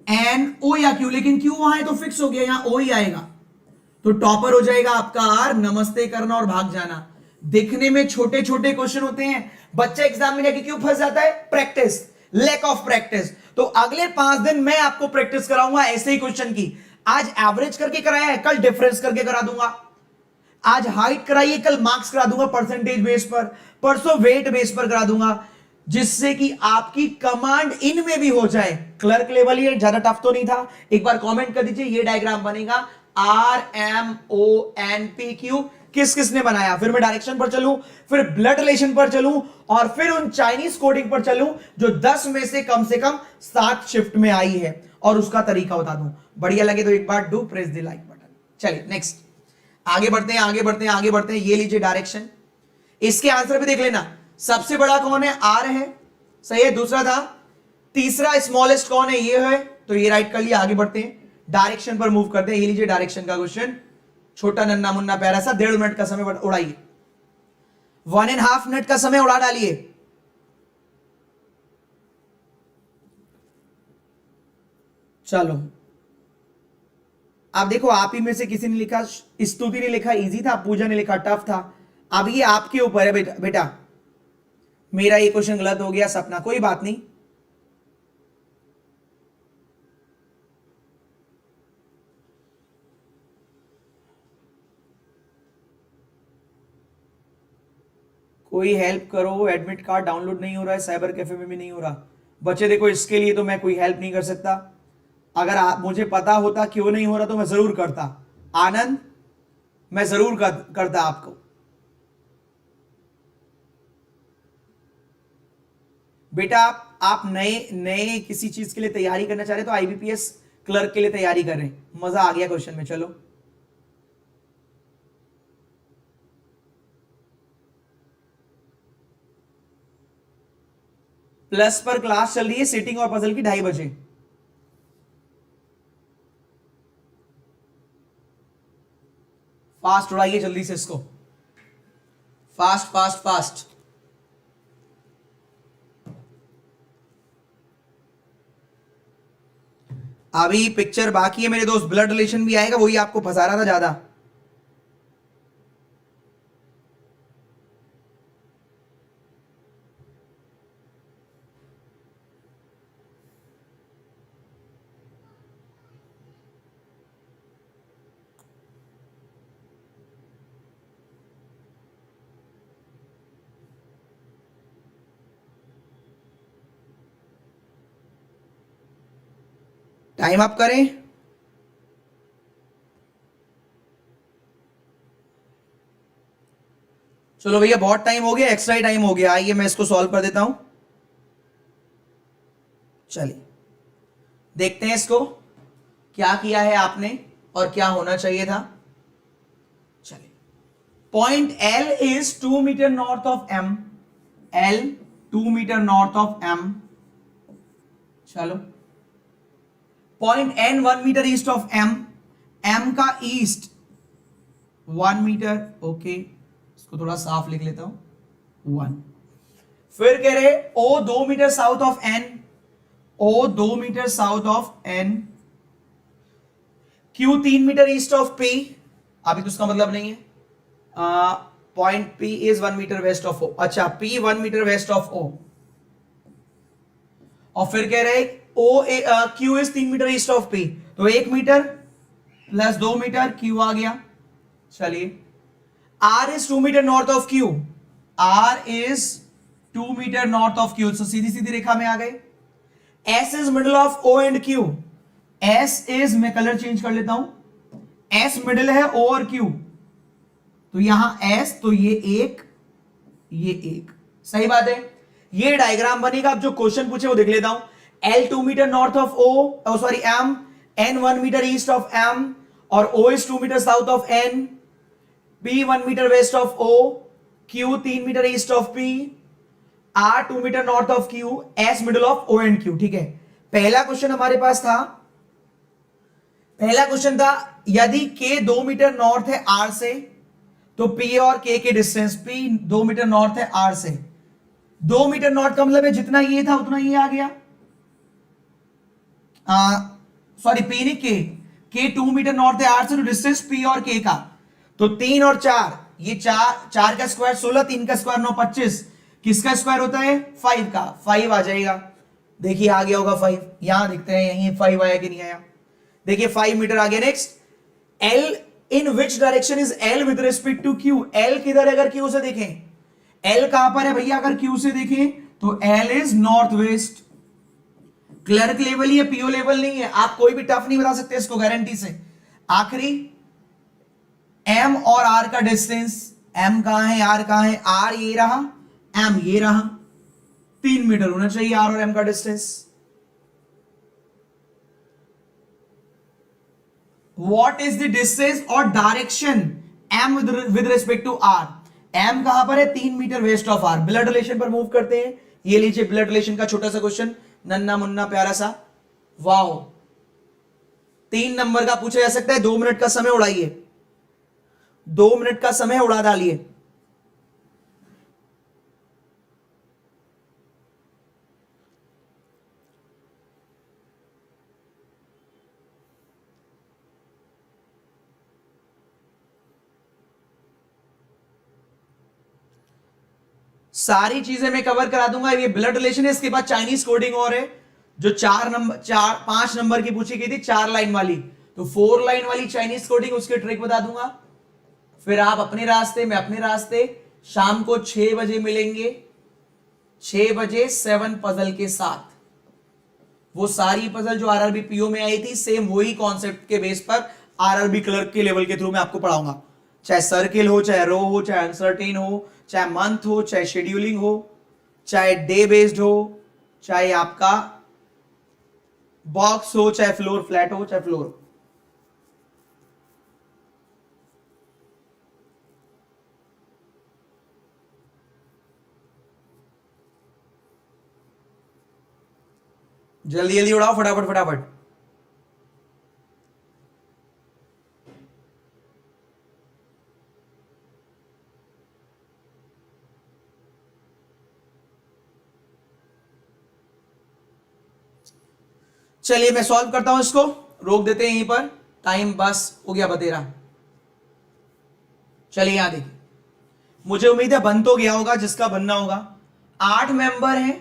N O या Q, लेकिन Q वहां है तो फिक्स हो गया, यहां O ही आएगा। तो टॉपर हो जाएगा आपका R, नमस्ते करना और भाग जाना। दिखने में छोटे छोटे क्वेश्चन होते हैं, बच्चा एग्जाम में जाके क्यों फंस जाता है? Practice, lack of practice. तो अगले 5 दिन मैं आपको प्रैक्टिस कराऊंगा ऐसे ही क्वेश्चन की। आज एवरेज करके कराया है, कल डिफरेंस करके करा दूंगा। आज हाइट कराइए, कल मार्क्स करा दूंगा परसेंटेज बेस पर, परसों वेट बेस पर करा दूंगा, जिससे कि आपकी कमांड इन में भी हो जाए। क्लर्क लेवल ही है, ज्यादा टफ तो नहीं था। एक बार कमेंट कर दीजिए, ये डायग्राम बनेगा RMONPQ किस किसने बनाया। फिर मैं डायरेक्शन पर चलूं, फिर ब्लड रिलेशन पर चलूं, और फिर उन चाइनीज कोडिंग पर चलूं जो 10 में से कम 7 शिफ्ट में आई है, और उसका तरीका बता दूं। बढ़िया लगे तो एक बार do press the like button. चलिए नेक्स्ट, आगे बढ़ते हैं, आगे बढ़ते हैं, आगे बढ़ते हैं। ये लीजिए डायरेक्शन, इसके आंसर भी देख लेना। सबसे बड़ा कौन है? R है, सही है। दूसरा था, तीसरा स्मॉलेस्ट कौन है? ये है, तो ये राइट कर लिया। आगे बढ़ते हैं, डायरेक्शन पर मूव करते हैं। ये लीजिए डायरेक्शन का क्वेश्चन, छोटा नन्ना मुन्ना प्यारा सा, 1.5 मिनट का समय उड़ाइए, 1.5 मिनट का समय उड़ा डालिए। चलो अब देखो, आप ही में से किसी ने लिखा, स्तुति ने लिखा इजी था, पूजा ने लिखा टफ था। अब ये आपके ऊपर है बेटा। मेरा ये क्वेश्चन गलत हो गया, सपना, कोई बात नहीं। कोई हेल्प करो, एडमिट कार्ड डाउनलोड नहीं हो रहा है, साइबर कैफे में भी नहीं हो रहा। बच्चे देखो, इसके लिए तो मैं कोई हेल्प नहीं कर सकता। अगर मुझे पता होता क्यों नहीं हो रहा तो मैं जरूर करता। आनंद, मैं जरूर करता आपको। बेटा आप नए किसी चीज के लिए तैयारी करना चाह रहे तो IBPS क्लर्क के लिए तैयारी कर रहे हैं। मजा आ गया क्वेश्चन में। चलो प्लस पर क्लास चल रही है, सीटिंग और पजल की 2:30 बजे। फास्ट उड़ाइए जल्दी से इसको, फास्ट फास्ट फास्ट। अभी पिक्चर बाकी है मेरे दोस्त, ब्लड रिलेशन भी आएगा, वही आपको फंसा रहा था ज्यादा। टाइम अप करें। चलो भैया, बहुत टाइम हो गया, एक्स्ट्रा ही टाइम हो गया। आइए मैं इसको सॉल्व कर देता हूं। चलिए देखते हैं इसको, क्या किया है आपने और क्या होना चाहिए था। चलिए, point L is 2 metre north of M, L 2 metre north of M। चलो, point N 1 metre east of M, M का ईस्ट 1 मीटर, ओके, इसको थोड़ा साफ लिख लेता हूं 1। फिर कह रहे O 2 metre south of N, O 2 metre south of N, Q 3 metre east of P, अभी तो उसका मतलब नहीं है, point P is 1 metre west of O, अच्छा P 1 metre west of O, और फिर कह रहे Q is 3 metre east of P, तो 1 मीटर प्लस 2 मीटर Q आ गया। चलिए, R is 2 metre north of Q, R is 2 metre north of Q, तो सीधी सीधी रेखा में आ गए। S is middle of O and Q, S is, मैं कलर चेंज कर लेता हूं, S मिडल है O और Q, तो यहां S, तो ये एक, सही बात है। ये डायग्राम बनेगा। अब जो क्वेश्चन पूछे वो देख लेता हूं। L 2 metre north of O, sorry M, N 1 metre east of M, और O is 2 metre south of N, P 1 metre west of O, Q 3 metre east of P, R 2 metre north of Q, S middle of O and Q। ठीक है, पहला question हमारे पास था, पहला question था यदि K 2 metre north है R से, तो P और K के डिस्टेंस, P 2 मीटर नॉर्थ है R से, 2 मीटर नॉर्थ का मतलब है जितना ये था उतना ये आ गया, सॉरी P नहीं K 2 मीटर नॉर्थ है R से, तो डिस्टेंस P और K का, तो 3 और 4, ये 4 का स्क्वायर 16, 3 का स्क्वायर 9, 25, किसका स्क्वायर होता है 5 का, 5 आ जाएगा। देखिए आ गया होगा 5, यहां देखते हैं यहीं 5 आया कि नहीं आया, देखिए 5 मीटर आ गया। Next, L in which direction is L with respect to Q, L किधर है अगर Q से देखें, L कहां पर है भैया अगर Q से देखें, तो L is north west. Clerk level ही है, पीओ लेवल नहीं है, आप कोई भी टफ नहीं बता सकते इसको गारंटी से। आखिरी, M और R का डिस्टेंस, M कहां है R कहां है, R ये रहा, M ये रहा, 3 मीटर होना चाहिए R और M का distance. What is the distance और direction M with respect to R, M कहां पर है 3 metre west of R। Blood relation पर मूव करते हैं, ये लीजिए ब्लड रिलेशन का छोटा सा क्वेश्चन, नन्ना मुन्ना प्यारा सा, वाओ, 3 नंबर का पूछा जा सकता है। 2 मिनट का समय उड़ाइए, 2 मिनट का समय उड़ा डालिए। सारी चीजें मैं कवर करा दूंगा। ये ब्लड रिलेशन है, इसके बाद चाइनीज कोडिंग और है जो 5 नंबर की पूछी गई थी, 4 लाइन वाली, तो 4 लाइन वाली चाइनीज कोडिंग, उसके ट्रिक बता दूंगा। फिर आप अपने रास्ते, मैं अपने रास्ते, शाम को 6 बजे मिलेंगे, 6 बजे 7 पजल के साथ। वो सारी पजल जो आरआरबी पीओ में आई थी, सेम वही कॉन्सेप्ट के बेस पर आरआरबी क्लर्क के लेवल के थ्रू मैं आपको पढ़ाऊंगा। चाहे सर्किल हो, चाहे रो हो, चाहे अनसर्टेन हो, चाहे मंथ हो, चाहे शेड्यूलिंग हो, चाहे डे बेस्ड हो, चाहे आपका बॉक्स हो, चाहे फ्लोर फ्लैट हो, चाहे फ्लोर। जल्दी जल्दी उड़ाओ, फटाफट फटाफट। चलिए मैं सॉल्व करता हूं इसको, रोक देते हैं यहीं पर, टाइम बस हो गया बतेरा। चलिए यहां देखिए, मुझे उम्मीद है बन तो गया होगा जिसका बनना होगा। 8 मेंबर हैं,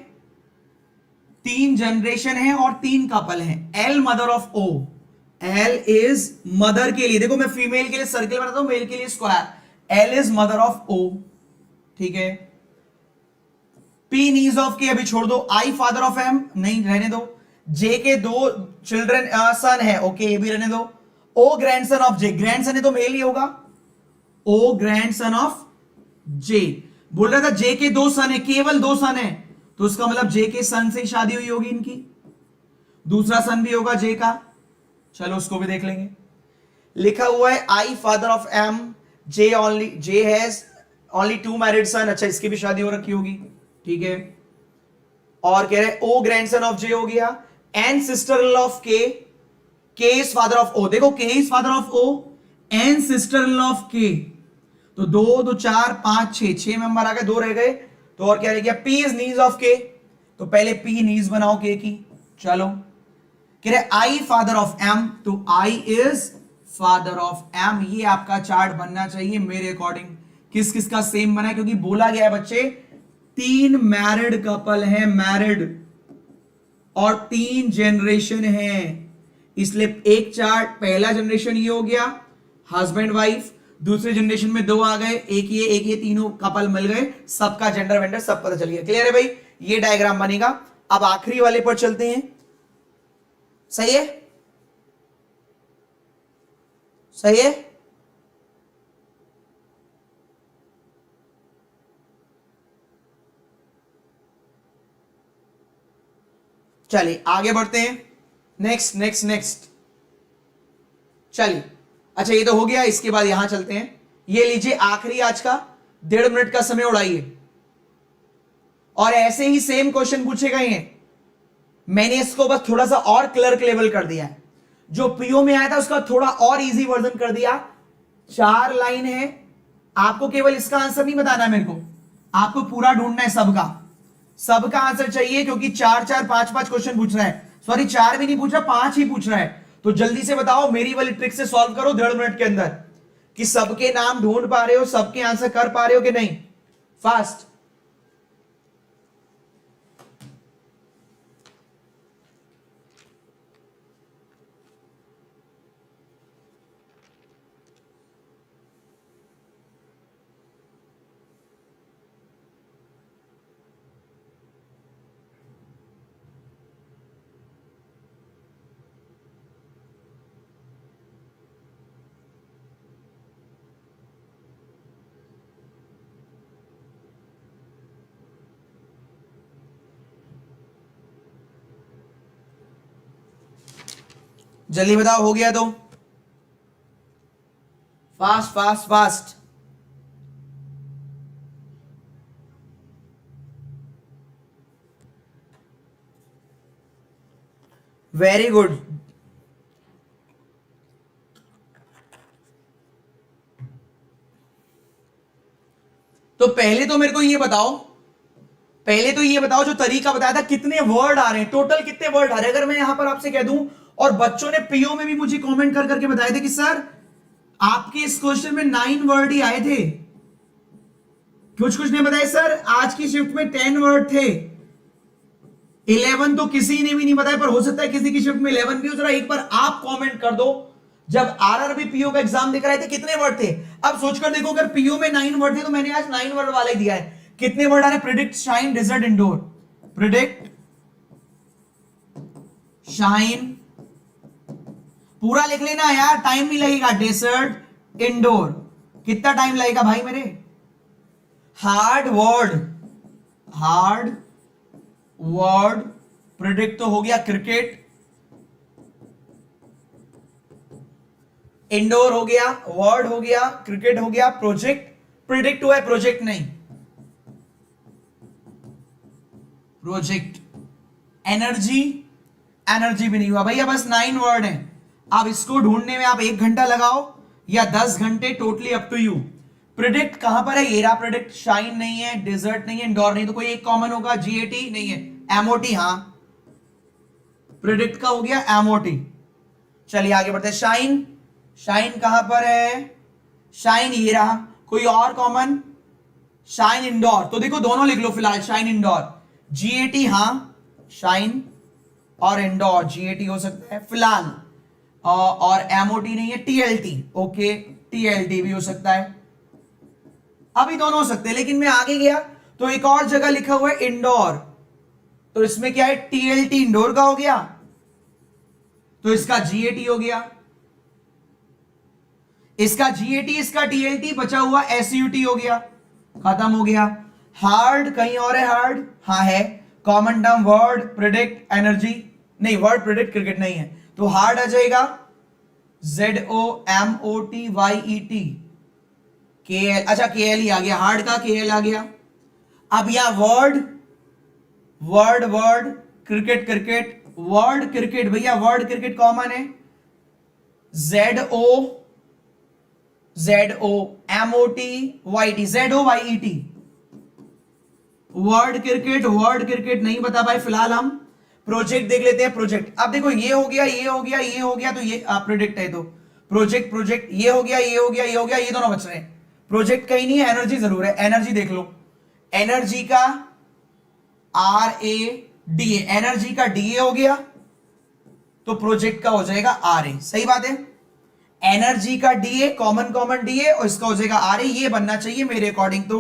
3 जनरेशन है और 3 कपल हैं। L mother of O, L is mother के लिए, देखो मैं फीमेल के लिए सर्किल बनाता हूं, मेल के लिए square. L is mother of O, ठीक है। P नीज ऑफ K अभी छोड़ दो, I फादर ऑफ M नहीं रहने दो, J के 2 चिल्ड्रन सन है, ओके ये भी रहने दो। O grandson of J, grandson है तो मेल ही होगा, O ग्रैंडसन ऑफ J। बोल रहा था J के 2 सन है, केवल 2 सन है, तो उसका मतलब J के सन से शादी हुई होगी इनकी, दूसरा सन भी होगा J का, चलो उसको भी देख लेंगे। लिखा हुआ है I father of M, J has only 2 married son, अच्छा इसकी भी शादी हो रखी होगी, ठीक है। और कह रहे O ग्रैंडसन ऑफ J हो गया, N sister in law of K is father of O. देखो K is father of O, N sister in law of K, तो 2 2 4 5 6 मेंबर आ गए, 2 रह गए, तो और क्या रह गया, P is knees of K, तो पहले पी नीज बनाओ के की। चलो कह रहे आई फादर ऑफ एम, तो I is father of M. ये आपका चार्ट बनना चाहिए मेरे अकॉर्डिंग। किस किस का सेम बना है, क्योंकि बोला गया है बच्चे 3 मैरिड कपल है, मैरिड, और 3 जनरेशन है, इसलिए एक चार्ट, पहला जनरेशन ये हो गया हस्बैंड वाइफ, दूसरे जनरेशन में 2 आ गए, एक ये तीनों कपल मिल गए, सबका जेंडर वेंडर सब पता चल गया। क्लियर है भाई, ये डायग्राम बनेगा। अब आखिरी वाले पर चलते हैं। सही है, सही है। चलिए आगे बढ़ते हैं। नेक्स्ट नेक्स्ट नेक्स्ट, चलिए अच्छा ये तो हो गया, इसके बाद यहां चलते हैं। ये लीजिए आखिरी आज का 1.5 मिनट का समय उड़ाइए, और ऐसे ही सेम क्वेश्चन पूछे गए हैं। मैंने इसको बस थोड़ा सा और क्लर्क लेवल कर दिया है, जो पीओ में आया था उसका थोड़ा और इजी वर्जन कर दिया। 4 लाइन है, आपको केवल इसका आंसर नहीं बताना है मेरे को, आपको पूरा ढूंढना है, सबका आंसर चाहिए, क्योंकि 4 4 5 5 क्वेश्चन पूछ रहा है। सॉरी 4 भी नहीं पूछ रहा, 5 ही पूछ रहा है। तो जल्दी से बताओ, मेरी वाली ट्रिक से सॉल्व करो 1.5 मिनट के अंदर, कि सबके नाम ढूंढ पा रहे हो, सबके आंसर कर पा रहे हो कि नहीं। फास्ट। जल्दी बताओ, हो गया तो fast fast fast. Very good. तो पहले तो मेरे को ये बताओ, जो तरीका बताया था, कितने वर्ड आ रहे हैं, टोटल कितने वर्ड आ रहे हैं। अगर मैं यहां पर आपसे कह दूं, और बच्चों ने पीओ में भी मुझे कमेंट कर करके बताए थे कि सर आपके इस क्वेश्चन में 9 वर्ड ही आए थे, कुछ ने बताया सर आज की शिफ्ट में 10 वर्ड थे, 11 तो किसी ने भी नहीं बताया, पर हो सकता है किसी की शिफ्ट में 11 भी हो। जरा एक बार आप कमेंट कर दो, जब आरआरबी पीओ का एग्जाम देकर आए थे कितने वर्ड थे। अब सोचकर देखो, अगर पीओ में 9 वर्ड थे तो मैंने आज 9 वर्ड वाला ही दिया है। कितने वर्ड आ रहे, predict, shine, desert, indoor. Predict, shine, पूरा लिख लेना यार, टाइम नहीं लगेगा। डेजर्ट, इंडोर, कितना टाइम लगेगा भाई मेरे। हार्ड वर्ड, प्रिडिक्ट तो हो गया, क्रिकेट, इंडोर हो गया, वर्ड हो गया, क्रिकेट हो गया, प्रोजेक्ट, प्रिडिक्ट हुआ है, प्रोजेक्ट नहीं, प्रोजेक्ट, एनर्जी भी नहीं हुआ भैया, बस 9 वर्ड हैं। अब इसको ढूंढने में आप 1 घंटा लगाओ या 10 घंटे, totally up to you. Predict कहां पर है, एरा प्रिडिक्ट, शाइन नहीं है, डिजर्ट नहीं है, इंडोर नहीं, तो कोई एक कॉमन होगा, जीएटी नहीं है, एमओटी, हां प्रिडिक्ट का हो गया, एमओटी। चलिए आगे बढ़ते हैं। शाइन कहां पर है, शाइन ये रहा, कोई और कॉमन, शाइन इंडोर, तो देखो दोनों लिख लो फिलहाल, शाइन इंडोर, जीएटी, हां शाइन और इंडोर, जीएटी हो सकता है फिलहाल, और एमओटी नहीं है, टीएलटी, ओके टीएलटी भी हो सकता है, अभी दोनों हो सकते हैं। लेकिन मैं आगे गया तो एक और जगह लिखा हुआ है इंडोर, तो इसमें क्या है, टीएलटी इंडोर का हो गया, तो इसका जीएटी हो गया, इसका जीएटी, इसका टीएलटी, बचा हुआ एसयूटी हो गया, खत्म हो गया। हार्ड कहीं और है, हार्ड हाँ है, common term, word predict, energy नहीं, वर्ड प्रिडिक्ट, क्रिकेट नहीं है, तो हार्ड आ जाएगा, ZOMOTYET, KL, अच्छा KL ही आ गया, हार्ड का KL आ गया। अब यहां वर्ड, क्रिकेट, वर्ड क्रिकेट, भैया वर्ड क्रिकेट कॉमन है, ZOMOTYT, ZOYET, वर्ड क्रिकेट नहीं बता भाई। फिलहाल हम प्रोजेक्ट देख लेते हैं। प्रोजेक्ट, अब देखो ये हो गया, ये हो गया, ये हो गया, तो ये प्रोजेक्ट है, तो प्रोजेक्ट ये हो गया, ये हो गया, ये हो गया, ये दोनों बच रहे हैं। प्रोजेक्ट कहीं नहीं है, एनर्जी जरूर है। एनर्जी देख लो, एनर्जी का RADA, एनर्जी का DA हो गया, तो प्रोजेक्ट का हो जाएगा RA। सही बात है, एनर्जी का DA कॉमन DA और इसका हो जाएगा RA। ये बनना चाहिए मेरे अकॉर्डिंग तो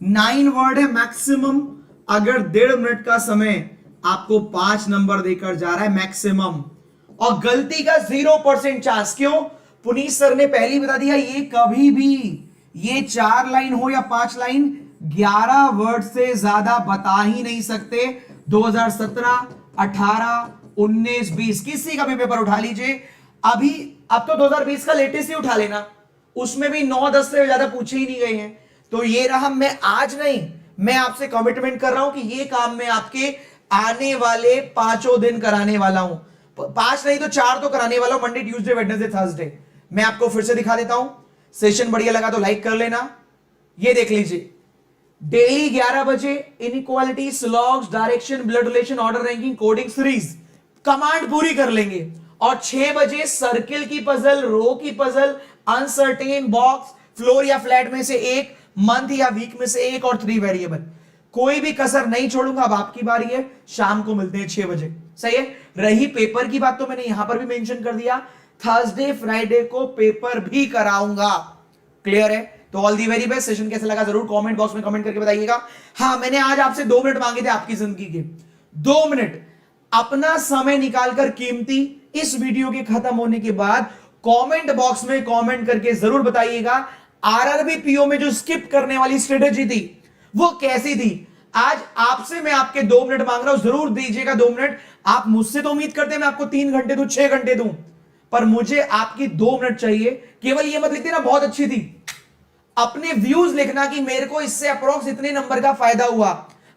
9 वर्ड है मैक्सिमम। अगर 1.5 मिनट का समय आपको 5 नंबर देकर जा रहा है मैक्सिमम, और गलती का 0% चांस। क्यों? पुनीत सर ने पहले ही बता दिया, ये कभी भी ये 4 लाइन हो या 5 लाइन 11 वर्ड से ज्यादा बता ही नहीं सकते। 2017, 18, 19, 20 किसी का भी पेपर उठा लीजिए अभी, अब तो 2020 का लेटेस्ट ही उठा लेना, उसमें भी 9-10 से ज्यादा पूछे ही नहीं गए हैं। तो ये रहा, मैं आज नहीं, मैं आपसे कमिटमेंट कर रहा हूं कि ये काम मैं आपके आने वाले 5 दिन कराने वाला हूं। 5 नहीं तो 4 तो कराने वाला हूं, मंडे, ट्यूसडे, वेडनेसडे, थर्सडे। मैं आपको फिर से दिखा देता हूं। सेशन बढ़िया लगा तो लाइक कर लेना। ये देख लीजिए, डेली 11 बजे inequality, syllogisms, direction, blood relation, order ranking, coding series command पूरी कर लेंगे। और 6 बजे सर्किल की पजल, रो की पजल, अनसर्टेन, बॉक्स, फ्लोर या फ्लैट में से एक, मंथ या वीक में से एक, और 3 वेरिएबल। कोई भी कसर नहीं छोड़ूंगा। अब आपकी बारी है, शाम को मिलते हैं 6 बजे। सही है। रही पेपर की बात, तो मैंने यहां पर भी मेंशन कर दिया, थर्सडे फ्राइडे को पेपर भी कराऊंगा। क्लियर है? तो all the very best. Session कैसा लगा जरूर कमेंट बॉक्स में कमेंट करके बताइएगा। हाँ, मैंने आज आपसे 2 मिनट मांगे थे आपकी जिंदगी के। 2 मिनट अपना समय निकालकर कीमती, इस वीडियो के खत्म होने के बाद कमेंट बॉक्स में कमेंट करके जरूर बताइएगा, आरआरबी पीओ में जो स्किप करने वाली स्ट्रेटेजी थी वो कैसी थी। आज आपसे मैं आपके 2 मिनट मांग रहा हूं, जरूर दीजिएगा 2 मिनट। आप मुझसे तो उम्मीद करते हैं मैं आपको 3 घंटे दूं, 6 घंटे दूं, पर मुझे आपकी 2 मिनट चाहिए। केवल ये मत लिख देना बहुत अच्छी थी, अपने व्यूज लिखना कि मेरे को इससे अप्रोक्स इतने नंबर का फायदा हुआ।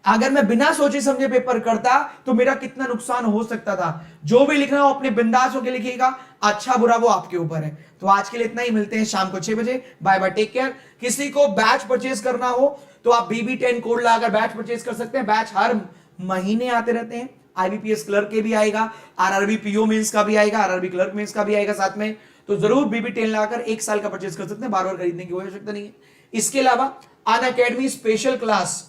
अगर मैं बिना सोचे समझे पेपर करता तो मेरा कितना नुकसान हो सकता था। जो भी लिखना हो अपने बिंदास होकर लिखिएगा, अच्छा बुरा वो आपके ऊपर है। तो आज के लिए इतना ही, मिलते हैं शाम को 6 बजे। Bye bye, take care. किसी को बैच परचेज करना हो तो आप BB10 कोड लगाकर बैच परचेज कर सकते हैं। बैच हर महीने आते रहते हैं। IBPS क्लर्क के भी आएगा, RRB PO मेंस का भी आएगा, RRB क्लर्क मेंस का भी आएगा साथ में। तो जरूर BB10 लगाकर 1 साल का परचेज कर सकते हैं, बार बार खरीदने की कोई आवश्यकता नहीं है। इसके अलावा अनअकैडमी स्पेशल क्लास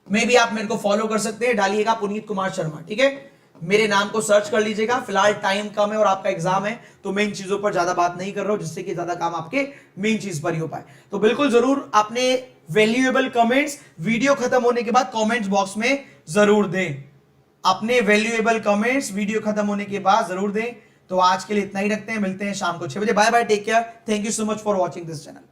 में भी आप मेरे को फॉलो कर सकते हैं, डालिएगा पुनीत कुमार शर्मा, ठीक है। मेरे नाम को सर्च कर लीजिएगा। फिलहाल टाइम कम है और आपका एग्जाम है, तो मैं इन चीजों पर ज्यादा बात नहीं कर रहा हूं, जिससे कि ज्यादा काम आपके मेन चीज पर ही हो पाए। तो बिल्कुल जरूर अपने वैल्यूएबल कमेंट्स वीडियो खत्म होने के बाद कमेंट्स बॉक्स में जरूर दें। अपने वैल्यूएबल कमेंट्स वीडियो खत्म होने के बाद जरूर दें। तो आज के लिए इतना ही रखते हैं, मिलते हैं शाम को 6 बजे। Bye bye, take care, thank you so much for watching this channel.